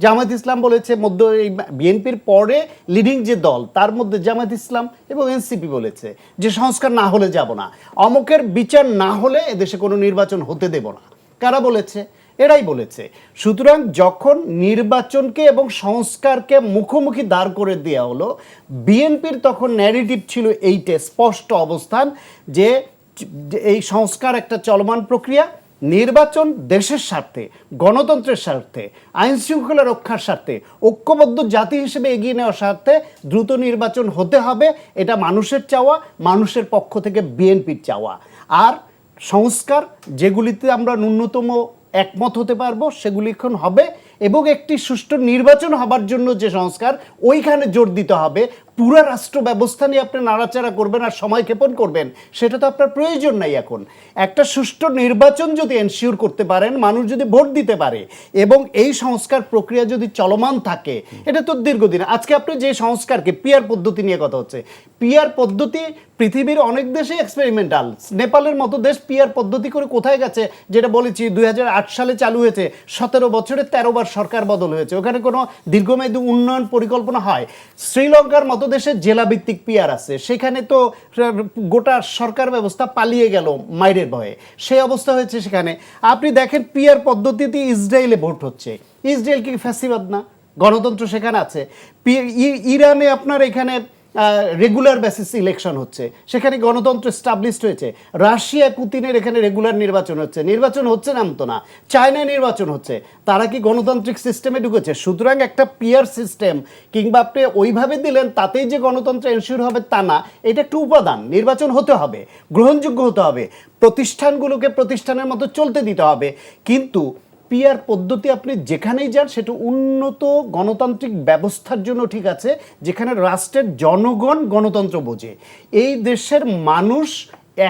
জামায়াত ইসলাম বলেছে, মধ্য এই বিএনপির পরে লিডিং যে দল তার মধ্যে জামায়াত ইসলাম এবং এনসিপি বলেছে যে সংস্কার না হলে যাব না, অমকের বিচার না হলে এদেশে কোনো নির্বাচন হতে দেব না। কারা বলেছে? এরাই বলেছে। সুতরাং যখন নির্বাচনকে এবং সংস্কারকে মুখোমুখি দাঁড় করে দেওয়া হলো, বিএনপির তখন ন্যারেটিভ ছিল এইটা, স্পষ্ট অবস্থান যে এই সংস্কার একটা চলমান প্রক্রিয়া, নির্বাচন দেশের স্বার্থে, গণতন্ত্রের স্বার্থে, আইন শৃঙ্খলা রক্ষার স্বার্থে, ঐক্যবদ্ধ জাতি হিসেবে এগিয়ে নেওয়ার স্বার্থে দ্রুত নির্বাচন হতে হবে, এটা মানুষের চাওয়া, মানুষের পক্ষ থেকে বিএনপির চাওয়া। আর সংস্কার যেগুলিতে আমরা ন্যূনতম একমত হতে পারবো সেগুলি এখন হবে, এবং একটি সুষ্ঠু নির্বাচন হবার জন্য যে সংস্কার, ওইখানে জোর দিতে হবে। পুরো রাষ্ট্র ব্যবস্থা নিয়ে আপনি নাড়াচাড়া করবেন আর সময় ক্ষেপণ করবেন, সেটা তো আপনার প্রয়োজন নাই। এখন একটা সুষ্ঠু নির্বাচন যদি এনশিওর করতে পারেন, মানুষ যদি ভোট দিতে পারে এবং এই সংস্কার প্রক্রিয়া যদি চলমান থাকে, এটা তো দীর্ঘদিন। আজকে আপনি যে সংস্কারকে পিআর পদ্ধতি নিয়ে কথা হচ্ছে, পিআর পদ্ধতি পৃথিবীর অনেক দেশে এক্সপেরিমেন্টাল। নেপালের মতো দেশ পিআর পদ্ধতি করে কোথায় গেছে, যেটা বলেছি 2008 সালে চালু হয়েছে, 17 বছরে 13 বার সরকার বদল হয়েছে, ওখানে কোনো দীর্ঘমেয়াদী উন্নয়ন পরিকল্পনা হয়। শ্রীলঙ্কার মতো দেশে জেলাভিত্তিক পিআর আছে, সেখানে তো গোটা সরকার ব্যবস্থা পালিয়ে গেল মাইরের ভয়ে, সেই অবস্থা হয়েছে সেখানে। আপনি দেখেন পিআর পদ্ধতিতে ইসরায়েলে ভোট হচ্ছে, ইসরায়েল কি ফ্যাসিবাদ না? গণতন্ত্র সেখানে আছে। ইরানে আপনার এখানে রেগুলার বেসিস ইলেকশন হচ্ছে, সেখানে গণতন্ত্র এস্টাবলিশড হয়েছে। রাশিয়ায় পুতিনের এখানে রেগুলার নির্বাচন হচ্ছে, নির্বাচন হচ্ছে নাম তো না। চায়নায় নির্বাচন হচ্ছে, তারা কি গণতান্ত্রিক সিস্টেমে ঢুকেছে? সুতরাং একটা পিয়ার সিস্টেম কিংবা আপনি ওইভাবে দিলেন তাতেই যে গণতন্ত্র এনশিওর হবে তা না, এটা একটু উপাদান। নির্বাচন হতে হবে, গ্রহণযোগ্য হতে হবে, প্রতিষ্ঠানগুলোকে প্রতিষ্ঠানের মতো চলতে দিতে হবে। কিন্তু পিআর পদ্ধতি আপনি যেখানেই যান সেটা উন্নত গণতান্ত্রিক ব্যবস্থার জন্য ঠিক আছে, যেখানে রাষ্ট্রের জনগণ গণতন্ত্র বোঝে। এই দেশের মানুষ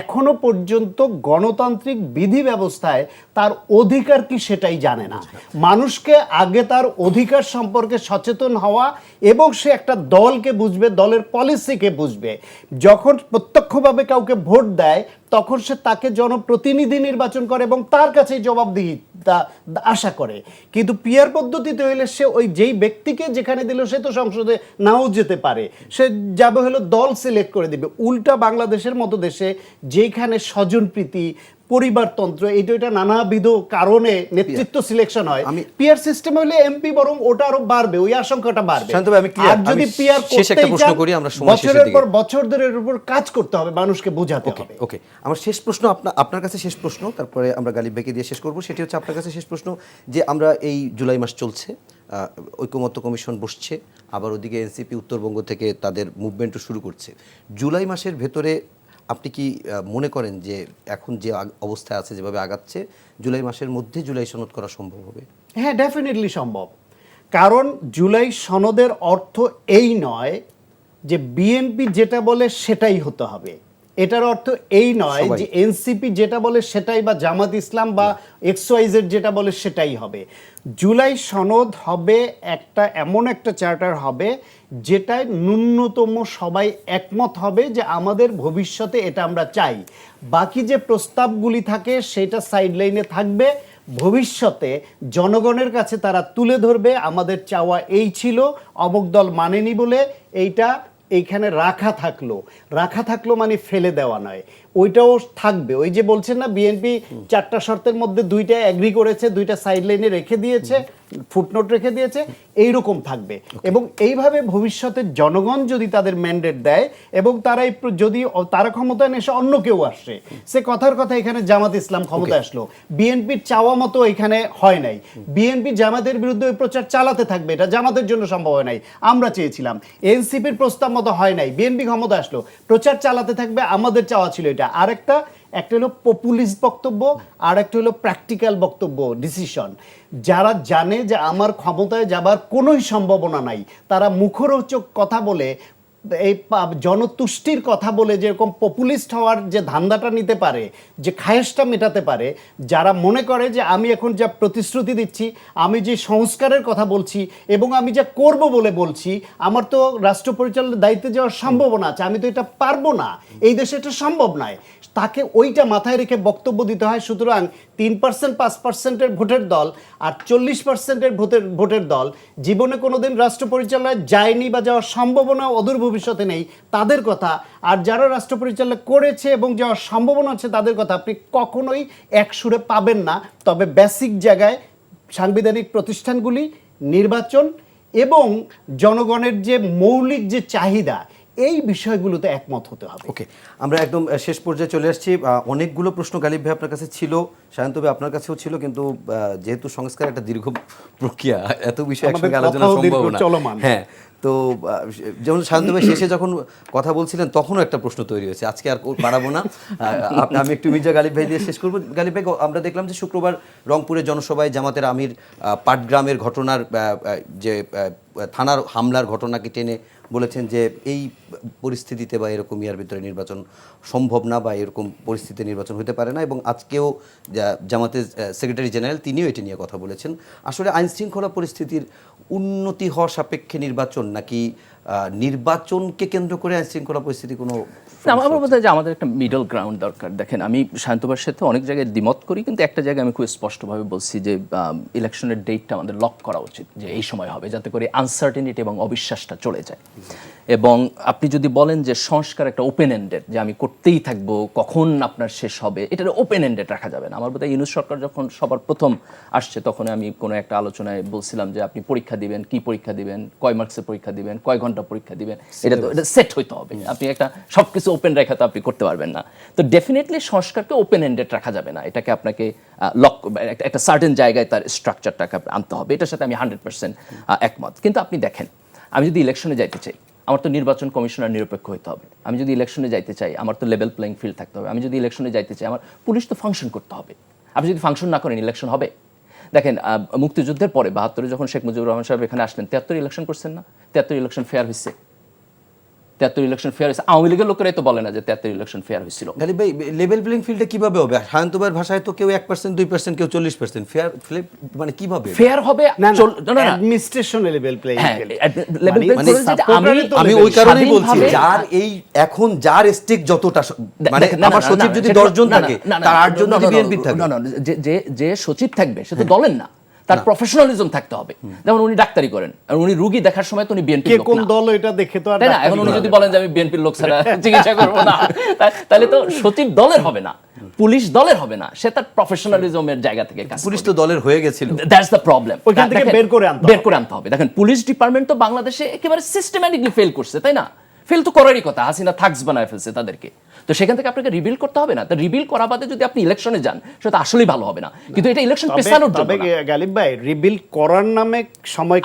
এখনো পর্যন্ত গণতান্ত্রিক বিধি ব্যবস্থায় তার অধিকার কি সেটাই জানে না। মানুষকে আগে তার অধিকার সম্পর্কে সচেতন হওয়া এবং সে একটা দলকে বুঝবে, দলের পলিসিকে বুঝবে। যখন প্রত্যক্ষভাবে কাউকে ভোট দেয় তখন সে তাকে জনপ্রতিনিধি নির্বাচন করে এবং তার কাছেই জবাবদিহি আশা করে। কিন্তু পিআর পদ্ধতিতে হইলে সে ওই যেই ব্যক্তিকে যেখানে দিল সে তো সংসদে নাও যেতে পারে, সে যাবে হলো দল সিলেক্ট করে দিবে। উল্টা বাংলাদেশের মতো দেশে যেখানে স্বজনপ্রীতি, পরিবারতন্ত্র, এটা নানাবিধ কারণে নেতৃত্ব সিলেকশন হয়, পিআর সিস্টেম হলে এমপি বরং ওটা আরো বাড়বে, ওই আশঙ্কাটা বাড়বে। আর যদি পিআর করতেই চান, বছরের পর বছর ধরে এর উপর কাজ করতে হবে, মানুষকে বোঝাতে হবে। ওকে, আমার শেষ প্রশ্ন আপনার কাছে, শেষ প্রশ্ন, তারপরে আমরা গালিব ভাইকে দিয়ে শেষ করব। সেটি হচ্ছে আপনার কাছে শেষ প্রশ্ন, যে আমরা এই জুলাই মাস চলছে, ঐকমত্য কমিশন বসছে, আবার ওদিকে এনসিপি উত্তরবঙ্গ থেকে তাদের মুভমেন্টও শুরু করছে। জুলাই মাসের ভেতরে আপনি কি মনে করেন যে এখন যে অবস্থায় আছে, যেভাবে আগাচ্ছে, জুলাই মাসের মধ্যে জুলাই সনদ করা সম্ভব হবে? হ্যাঁ, ডেফিনেটলি সম্ভব। কারণ জুলাই সনদের অর্থ এই নয় যে বিএনপি যেটা বলে সেটাই হতে হবে। এটার অর্থ এই নয় যে এনসিপি যেটা বলে সেটাই, বা জামাত ইসলাম বা এক্সওয়াইজেড যেটা বলে সেটাই হবে। জুলাই সনদ হবে একটা এমন একটা চার্টার হবে যেটায় ন্যূনতম সবাই একমত হবে যে আমাদের ভবিষ্যতে এটা আমরা চাই। বাকি যে প্রস্তাবগুলি থাকে সেটা সাইডলাইনে থাকবে, ভবিষ্যতে জনগণের কাছে তারা তুলে ধরবে আমাদের চাওয়া এই ছিল, অমুক দল মানেনি বলে এইটা এইখানে রাখা থাকলো মানে ফেলে দেওয়া নয়, ওইটাও থাকবে। ওই যে বলছেন না, বিএনপি 4টা শর্তের মধ্যে 2টা এগ্রি করেছে, 2টা সাইডলাইনে রেখে দিয়েছে, ফুটনোট রেখে দিয়েছে, এইরকম থাকবে। এবং এইভাবে ভবিষ্যতে জনগণ যদি তাদের ম্যান্ডেট দেয় এবং তারা যদি তারা ক্ষমতায় এসে অন্য কেউ আসে, সে কথার কথা এখানে জামাত ইসলাম ক্ষমতায় আসলো, বিএনপির চাওয়া মতো এখানে হয় নাই, বিএনপি জামাতের বিরুদ্ধে ওই প্রচার চালাতে থাকবে, এটা জামাতের জন্য সম্ভব হয় নাই, আমরা চেয়েছিলাম। এনসিপির প্রস্তাব মতো হয় নাই, বিএনপি ক্ষমতা আসলো, প্রচার চালাতে থাকবে, আমাদের চাওয়া ছিল এটা। একটা হলো পপুলিস্ট বক্তব্য, আর একটা হলো প্র্যাকটিক্যাল বক্তব্য, ডিসিশন। যারা জানে যে আমার ক্ষমতায় যাবার কোনোই সম্ভাবনা নাই, তারা মুখরোচক কথা বলে, এই জনতুষ্টির কথা বলে যেরকম পপুলিস্ট হওয়ার যে ধান্দাটা নিতে পারে, যে খায়েশটা মেটাতে পারে, যারা মনে করে যে আমি এখন যা প্রতিশ্রুতি দিচ্ছি, আমি যে সংস্কারের কথা বলছি এবং আমি যা করব বলে বলছি, আমার তো রাষ্ট্র পরিচালনার দায়িত্বে যাওয়ার সম্ভাবনা আছে, আমি তো এটা পারবো না, এই দেশে এটা সম্ভব নয়, তাকে ওইটা মাথায় রেখে বক্তব্য দিতে হয়। সুতরাং 3% 5%-এর ভোটের দল আর 40%-এর ভোটের দল জীবনে কোনোদিন রাষ্ট্র পরিচালনায় যায়নি বা যাওয়ার সম্ভাবনা অদূর ভবিষ্যতে নেই, তাদের কথা, আর যারা রাষ্ট্র পরিচালনা করেছে এবং যাওয়ার সম্ভাবনা আছে তাদের কথা আপনি কখনোই এক সুরে পাবেন না। তবে বেসিক জায়গায় সাংবিধানিক প্রতিষ্ঠানগুলি, নির্বাচন এবং জনগণের যে মৌলিক যে চাহিদা, এই বিষয়গুলোতে একমত হতে হবে। ওকে, আমরা একদম শেষ পর্যায়ে চলে আসছি। অনেকগুলো প্রশ্ন গালিব ভাই আপনার কাছে ছিল, সায়ন্ত ভাই আপনার কাছেও ছিল, কিন্তু যেহেতু সংস্কার একটা দীর্ঘ প্রক্রিয়া, এত বিষয় একসঙ্গে আলোচনা সম্ভব না। হ্যাঁ, তো যেমন সায়ন্ত ভাই শেষে যখন কথা বলছিলেন তখনও একটা প্রশ্ন তৈরি হয়েছে, আজকে আর বাড়াবো না, আমি একটু মির্জা গালিব ভাই দিয়ে শেষ করবো। গালিব ভাই, আমরা দেখলাম যে শুক্রবার রংপুরে জনসভায় জামাতের আমির পাটগ্রামের ঘটনার যে থানার হামলার ঘটনাকে টেনে বলেছেন যে এই পরিস্থিতিতে বা এরকম ইয়ার ভিতরে নির্বাচন সম্ভব না, বা এরকম পরিস্থিতিতে নির্বাচন হতে পারে না। এবং আজকেও জামাতের সেক্রেটারি জেনারেল তিনিও এটি নিয়ে কথা বলেছেন। আসলে আইন শৃঙ্খলা পরিস্থিতির উন্নতি হওয়া সাপেক্ষে নির্বাচন, নাকি নির্বাচনকে কেন্দ্র করে আইন শৃঙ্খলা পরিস্থিতি কোনো? আমার মনে হয় যে আমাদের একটা মিডল গ্রাউন্ড দরকার। দেখেন, আমি শান্তবার সাথে অনেক জায়গায় দ্বিমত করি, কিন্তু একটা জায়গায় আমি খুব স্পষ্টভাবে বলছি যে ইলেকশনের ডেটটা আমাদের লক করা উচিত, যে এই সময় হবে, যাতে করে আনসার্টেনিটি এবং অবিশ্বাসটা চলে যায়। এবং আপনি যদি বলেন যে সংস্কার একটা ওপেন এন্ডেড, যে আমি করতেই থাকবো, কখন আপনার শেষ হবে, এটা ওপেন এন্ডেড রাখা যাবে না। আমার বোধহয় ইউনূস সরকার যখন সবার প্রথম আসছে, তখন আমি কোনো একটা আলোচনায় বলছিলাম যে আপনি পরীক্ষা দিবেন, কি পরীক্ষা দিবেন, কয় মার্কসের পরীক্ষা দিবেন, কয় ঘন্টা পরীক্ষা দিবেন, এটা সেট হইতে হবে। আপনি একটা সবকিছু ওপেন রেখা তো আপনি করতে পারবেন না। তো ডেফিনেটলি সংস্কারকে ওপেন এন্ডেড রাখা যাবে না, এটাকে আপনাকে লক, একটা সার্টেন জায়গায় তার স্ট্রাকচারটাকে আনতে হবে। এটার সাথে আমি 100% একমত। কিন্তু আপনি দেখেন, আমি যদি ইলেকশনে যাইতে চাই, আমার তো নির্বাচন কমিশনার নিরপেক্ষ হতে হবে। আমি যদি ইলেকশনে যাইতে চাই, আমার তো লেভেল প্লেইং ফিল্ড থাকতে হবে। আমি যদি ইলেকশনে যাইতে চাই, আমার পুলিশ তো ফাংশন করতে হবে। আপনি যদি ফাংশন না করেন, ইলেকশন হবে? দেখেন, মুক্তিযুদ্ধের পরে 72-এ যখন শেখ মুজিবুর রহমান সাহেব এখানে আসলেন, 73 ইলেকশন করছেন না? 73 ইলেকশন ফেয়ার হয়েছে? 73 ইলেকশন ফেয়ার হয়েছে? আওয়ামী লীগের লোকেরাই তো বলে না যে 73 ইলেকশন ফেয়ার হয়েছিল। গালিব ভাই, লেভেল প্লেইং ফিল্ডে কিভাবে হবে? সায়ন্ত ভাইয়ের ভাষায় তো কেউ 1%, 2%, কেউ 40%। ফেয়ার মানে কিভাবে ফেয়ার হবে? অ্যাডমিনিস্ট্রেশনে লেভেল প্লেইং ফিল্ড, আমি ওই কারণেই বলছি, যার এই এখন যার স্টেক যতটা, মানে আমার সচিব যদি 10 জন থাকে, তার 8 জন যদি বিএনপি থাকে, যে সচিব থাকবে সে তো দলের না, তার প্রফেশনালিজম থাকতে হবে। যেমন উনি ডাক্তারি করেন, আর উনি রোগী দেখার সময় তো উনি বিএনপি লোক না। কোন দল এটা দেখে তো আর না, এখন উনি যদি বলেন যে আমি বিএনপির লোক ছাড়া চিকিৎসা করব না, তাহলে তো সচিব দলের হবে না, পুলিশ দলের হবে না, সে তার প্রফেশনালিজমের জায়গা থেকে কাজ। পুলিশ তো দলের হয়ে গেছিল, দ্যাটস দ্য প্রবলেম। ওইখান থেকে বের করে আনতে হবে। দেখেন, পুলিশ ডিপার্টমেন্ট তো বাংলাদেশে একেবারে সিস্টেম্যাটিকলি ফেল করছে, তাই না? ফেল তো করারই কথা, হাসিনা থাকস বানায় ফেলছে তাদেরকে। তো সেখান থেকে আপনাকে রিবিল্ড করতে হবে না? তো রিবিল্ড করা বাদে যদি আপনি ইলেকশনে যান, সেটা আসলেই ভালো হবে না। কিন্তু এটা ইলেকশন পেছানোর জন্য না। গালিব ভাই, রিবিল্ড করার নামে সময়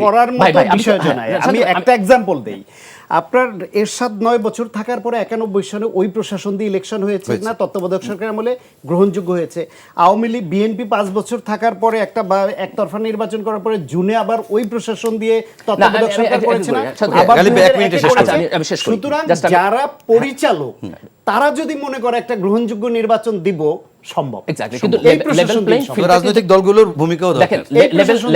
করার মতো বিষয় নয়। আমি একটা এক্সাম্পল দেই। আপনার এরশাদ 9 বছর থাকার পরে 91 সালে ওই প্রশাসন দিয়ে ইলেকশন হয়েছে না? তত্ত্বাবধায়ক সরকার আমলে গ্রহণযোগ্য হয়েছে। আওয়ামী লীগ বিএনপি 5 বছর থাকার পরে একতরফা নির্বাচন করার পরে জুনে আবার ওই প্রশাসন দিয়ে তত্ত্বাবধায়ক সরকার করেছে না? সুতরাং যারা পরিচালক, তারা যদি মনে করে একটা গ্রহণযোগ্য নির্বাচন দিব, সম্ভব। কিন্তু রাজনৈতিক দলগুলোর ভূমিকাও দরকার।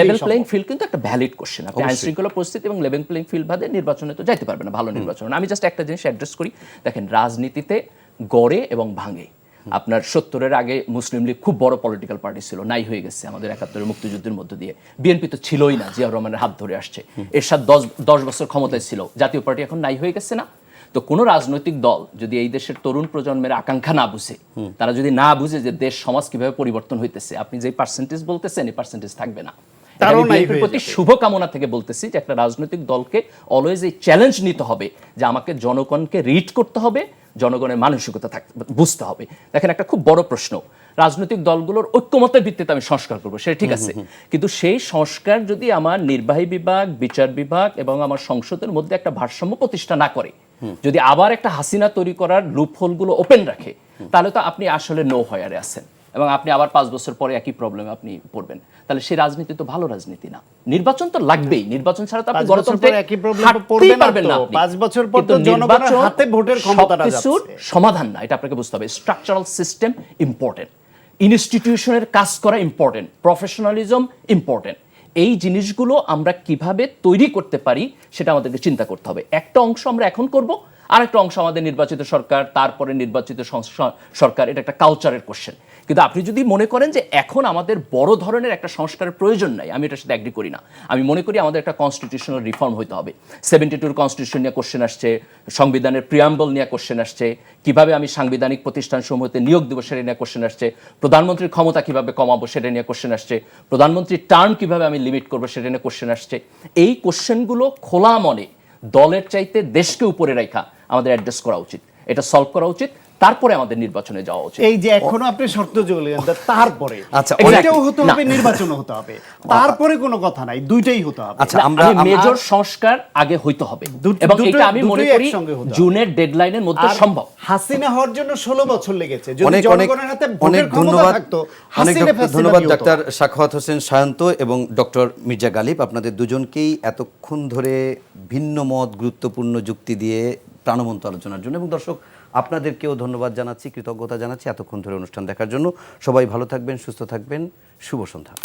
লেভেল প্লেইং ফিল্ড কিন্তু একটা ভ্যালিড কোশ্চেন। আপনি আইন শৃঙ্খলা পরিস্থিতি এবং লেভেল প্লেইং ফিল্ড বাদে নির্বাচনে তো যাইতে পারবে না, ভালো নির্বাচন। আমি জাস্ট একটা জিনিস অ্যাড্রেস করি। দেখেন, রাজনীতিতে গড়ে এবং ভাঙে। আপনার 70-এর আগে মুসলিম লীগ খুব বড় পলিটিক্যাল পার্টি ছিল, নাই হয়ে গেছে আমাদের 71-এর মুক্তিযুদ্ধের মধ্য দিয়ে। বিএনপি তো ছিলই না, জিয়াউর রহমানের হাত ধরে আসছে। এরশাদ 10 বছর ক্ষমতায় ছিল, জাতীয় পার্টি এখন নাই হয়ে গেছে না? তো কোন রাজনৈতিক দল যদি এই দেশের তরুণ প্রজন্মের আকাঙ্ক্ষা না বুঝে, তারা যদি না বুঝে যে দেশ সমাজ কিভাবে পরিবর্তন হইতেছে, আপনি যে পার্সেন্টেজ বলতেছেন, এই পার্সেন্টেজ থাকবে না। তারও নাই বিএনপির হয়ে প্রতি যাবে। শুভকামনা থেকে বলতেছি যে একটা রাজনৈতিক দলকে অলওয়েজ এই চ্যালেঞ্জ নিতে হবে যে আমাকে জনগণকে রিড করতে হবে, জনগণের মানসিকতা বুঝতে হবে। দেখেন একটা খুব বড় প্রশ্ন, রাজনৈতিক দলগুলোর ঐক্যমতের ভিত্তিতে আমি সংস্কার করবো, সেটা ঠিক আছে, কিন্তু সেই সংস্কার যদি আমার নির্বাহী বিভাগ, বিচার বিভাগ এবং আমার সংসদের মধ্যে একটা ভারসাম্য প্রতিষ্ঠা না করে, যদি আবার একটা হাসিনা তৈরি করার লুপহোলগুলো ওপেন রাখে, তাহলে তো আপনি আসলে নো হয়ারে আছেন এবং আপনি আবার 5 বছর পরে একই প্রবলেমে আপনি পড়বেন। তাহলে সেই রাজনীতি তো ভালো রাজনীতি না। নির্বাচন তো লাগবেই, নির্বাচন ছাড়া তো আপনি 5 বছর গণতন্ত্রে পর একই problem এ হাঁটতেই পড়বে না পারবেন না তো। আপনি। 5 বছর পর তো কিন্তু জনগণের নির্বাচন হাতে ভোটের ক্ষমতাটা সবকিছুর যাচ্ছে। সমাধান না, এটা আপনাকে বুঝতে হবে। স্ট্রাকচারাল সিস্টেম ইম্পর্টেন্ট, ইনস্টিটিউশনের কাজ করা ইম্পর্টেন্ট, প্রফেশনালিজম ইম্পর্টেন্ট। এই জিনিসগুলো আমরা কিভাবে তৈরি করতে পারি সেটা আমাদেরকে চিন্তা করতে হবে। একটা অংশ আমরা এখন করব, আরেকটা অংশ আমাদের নির্বাচিত সরকার, তারপরে নির্বাচিত সরকার, এটা একটা কালচারের কোশ্চেন। কিন্তু আপনি যদি মনে করেন যে এখন আমাদের বড় ধরনের একটা সংস্কারের প্রয়োজন নাই, আমি এটার সাথে অ্যাগ্রি করি না। আমি মনে করি আমাদের একটা কনস্টিটিউশনাল রিফর্ম হতে হবে। 72 কনস্টিটিউশন নিয়ে কোশ্চেন আসছে, সংবিধানের প্রিয়াম্বল নিয়ে কোশ্চেন আসছে, কিভাবে আমি সাংবিধানিক প্রতিষ্ঠানসমূহতে নিয়োগ দেবো সেটা নিয়ে কোশ্চেন আসছে, প্রধানমন্ত্রীর ক্ষমতা কিভাবে কমাবো সেটা নিয়ে কোশ্চেন আসছে, প্রধানমন্ত্রীর টার্ম কিভাবে আমি লিমিট করবো সেটা নিয়ে কোশ্চেন আসছে। এই কোশ্চেনগুলো খোলা মনে দলের চাইতে দেশকে উপরে রাখা আমাদের অ্যাড্রেস করা উচিত, এটা সলভ করা উচিত, তারপরে আমাদের নির্বাচনে যাওয়া উচিত। এই যে এখনো আপনি শর্ত জুগলেন, তারপরে আচ্ছা, এটাও হতে হবে, নির্বাচনও হতে হবে, তারপরে কোনো কথা নাই, দুইটাই হতে হবে। আচ্ছা, আমি মেজর সংস্কার আগে হইতে হবে এবং এটা আমি মনে করি একসঙ্গে হতে হবে। জুনের ডেডলাইনের মধ্যে আর সম্ভব। হাসিনা হওয়ার জন্য 16 বছর লেগেছে। যদি অনেক অনেক জনগণের হাতে অনেক ভোটের ক্ষমতা ধন্যবাদ, থাকতো, অনেক হাসিনা ফ্যাসিলিটি ধন্যবাদ হতো। ডাক্তার সাখাওয়াত হোসেন সায়ন্ত এবং ডক্টর মির্জা গালিব, আপনাদের দুজনকেই এতক্ষণ ধরে ভিন্ন মত, গুরুত্বপূর্ণ যুক্তি দিয়ে প্রাণবন্ত আলোচনার জন্য। এবং দর্শক আপনাদেরকেও ধন্যবাদ জানাচ্ছি, কৃতজ্ঞতা জানাচ্ছি এতক্ষণ ধরে অনুষ্ঠান দেখার জন্য। সবাই ভালো থাকবেন, সুস্থ থাকবেন, শুভ সন্ধ্যা।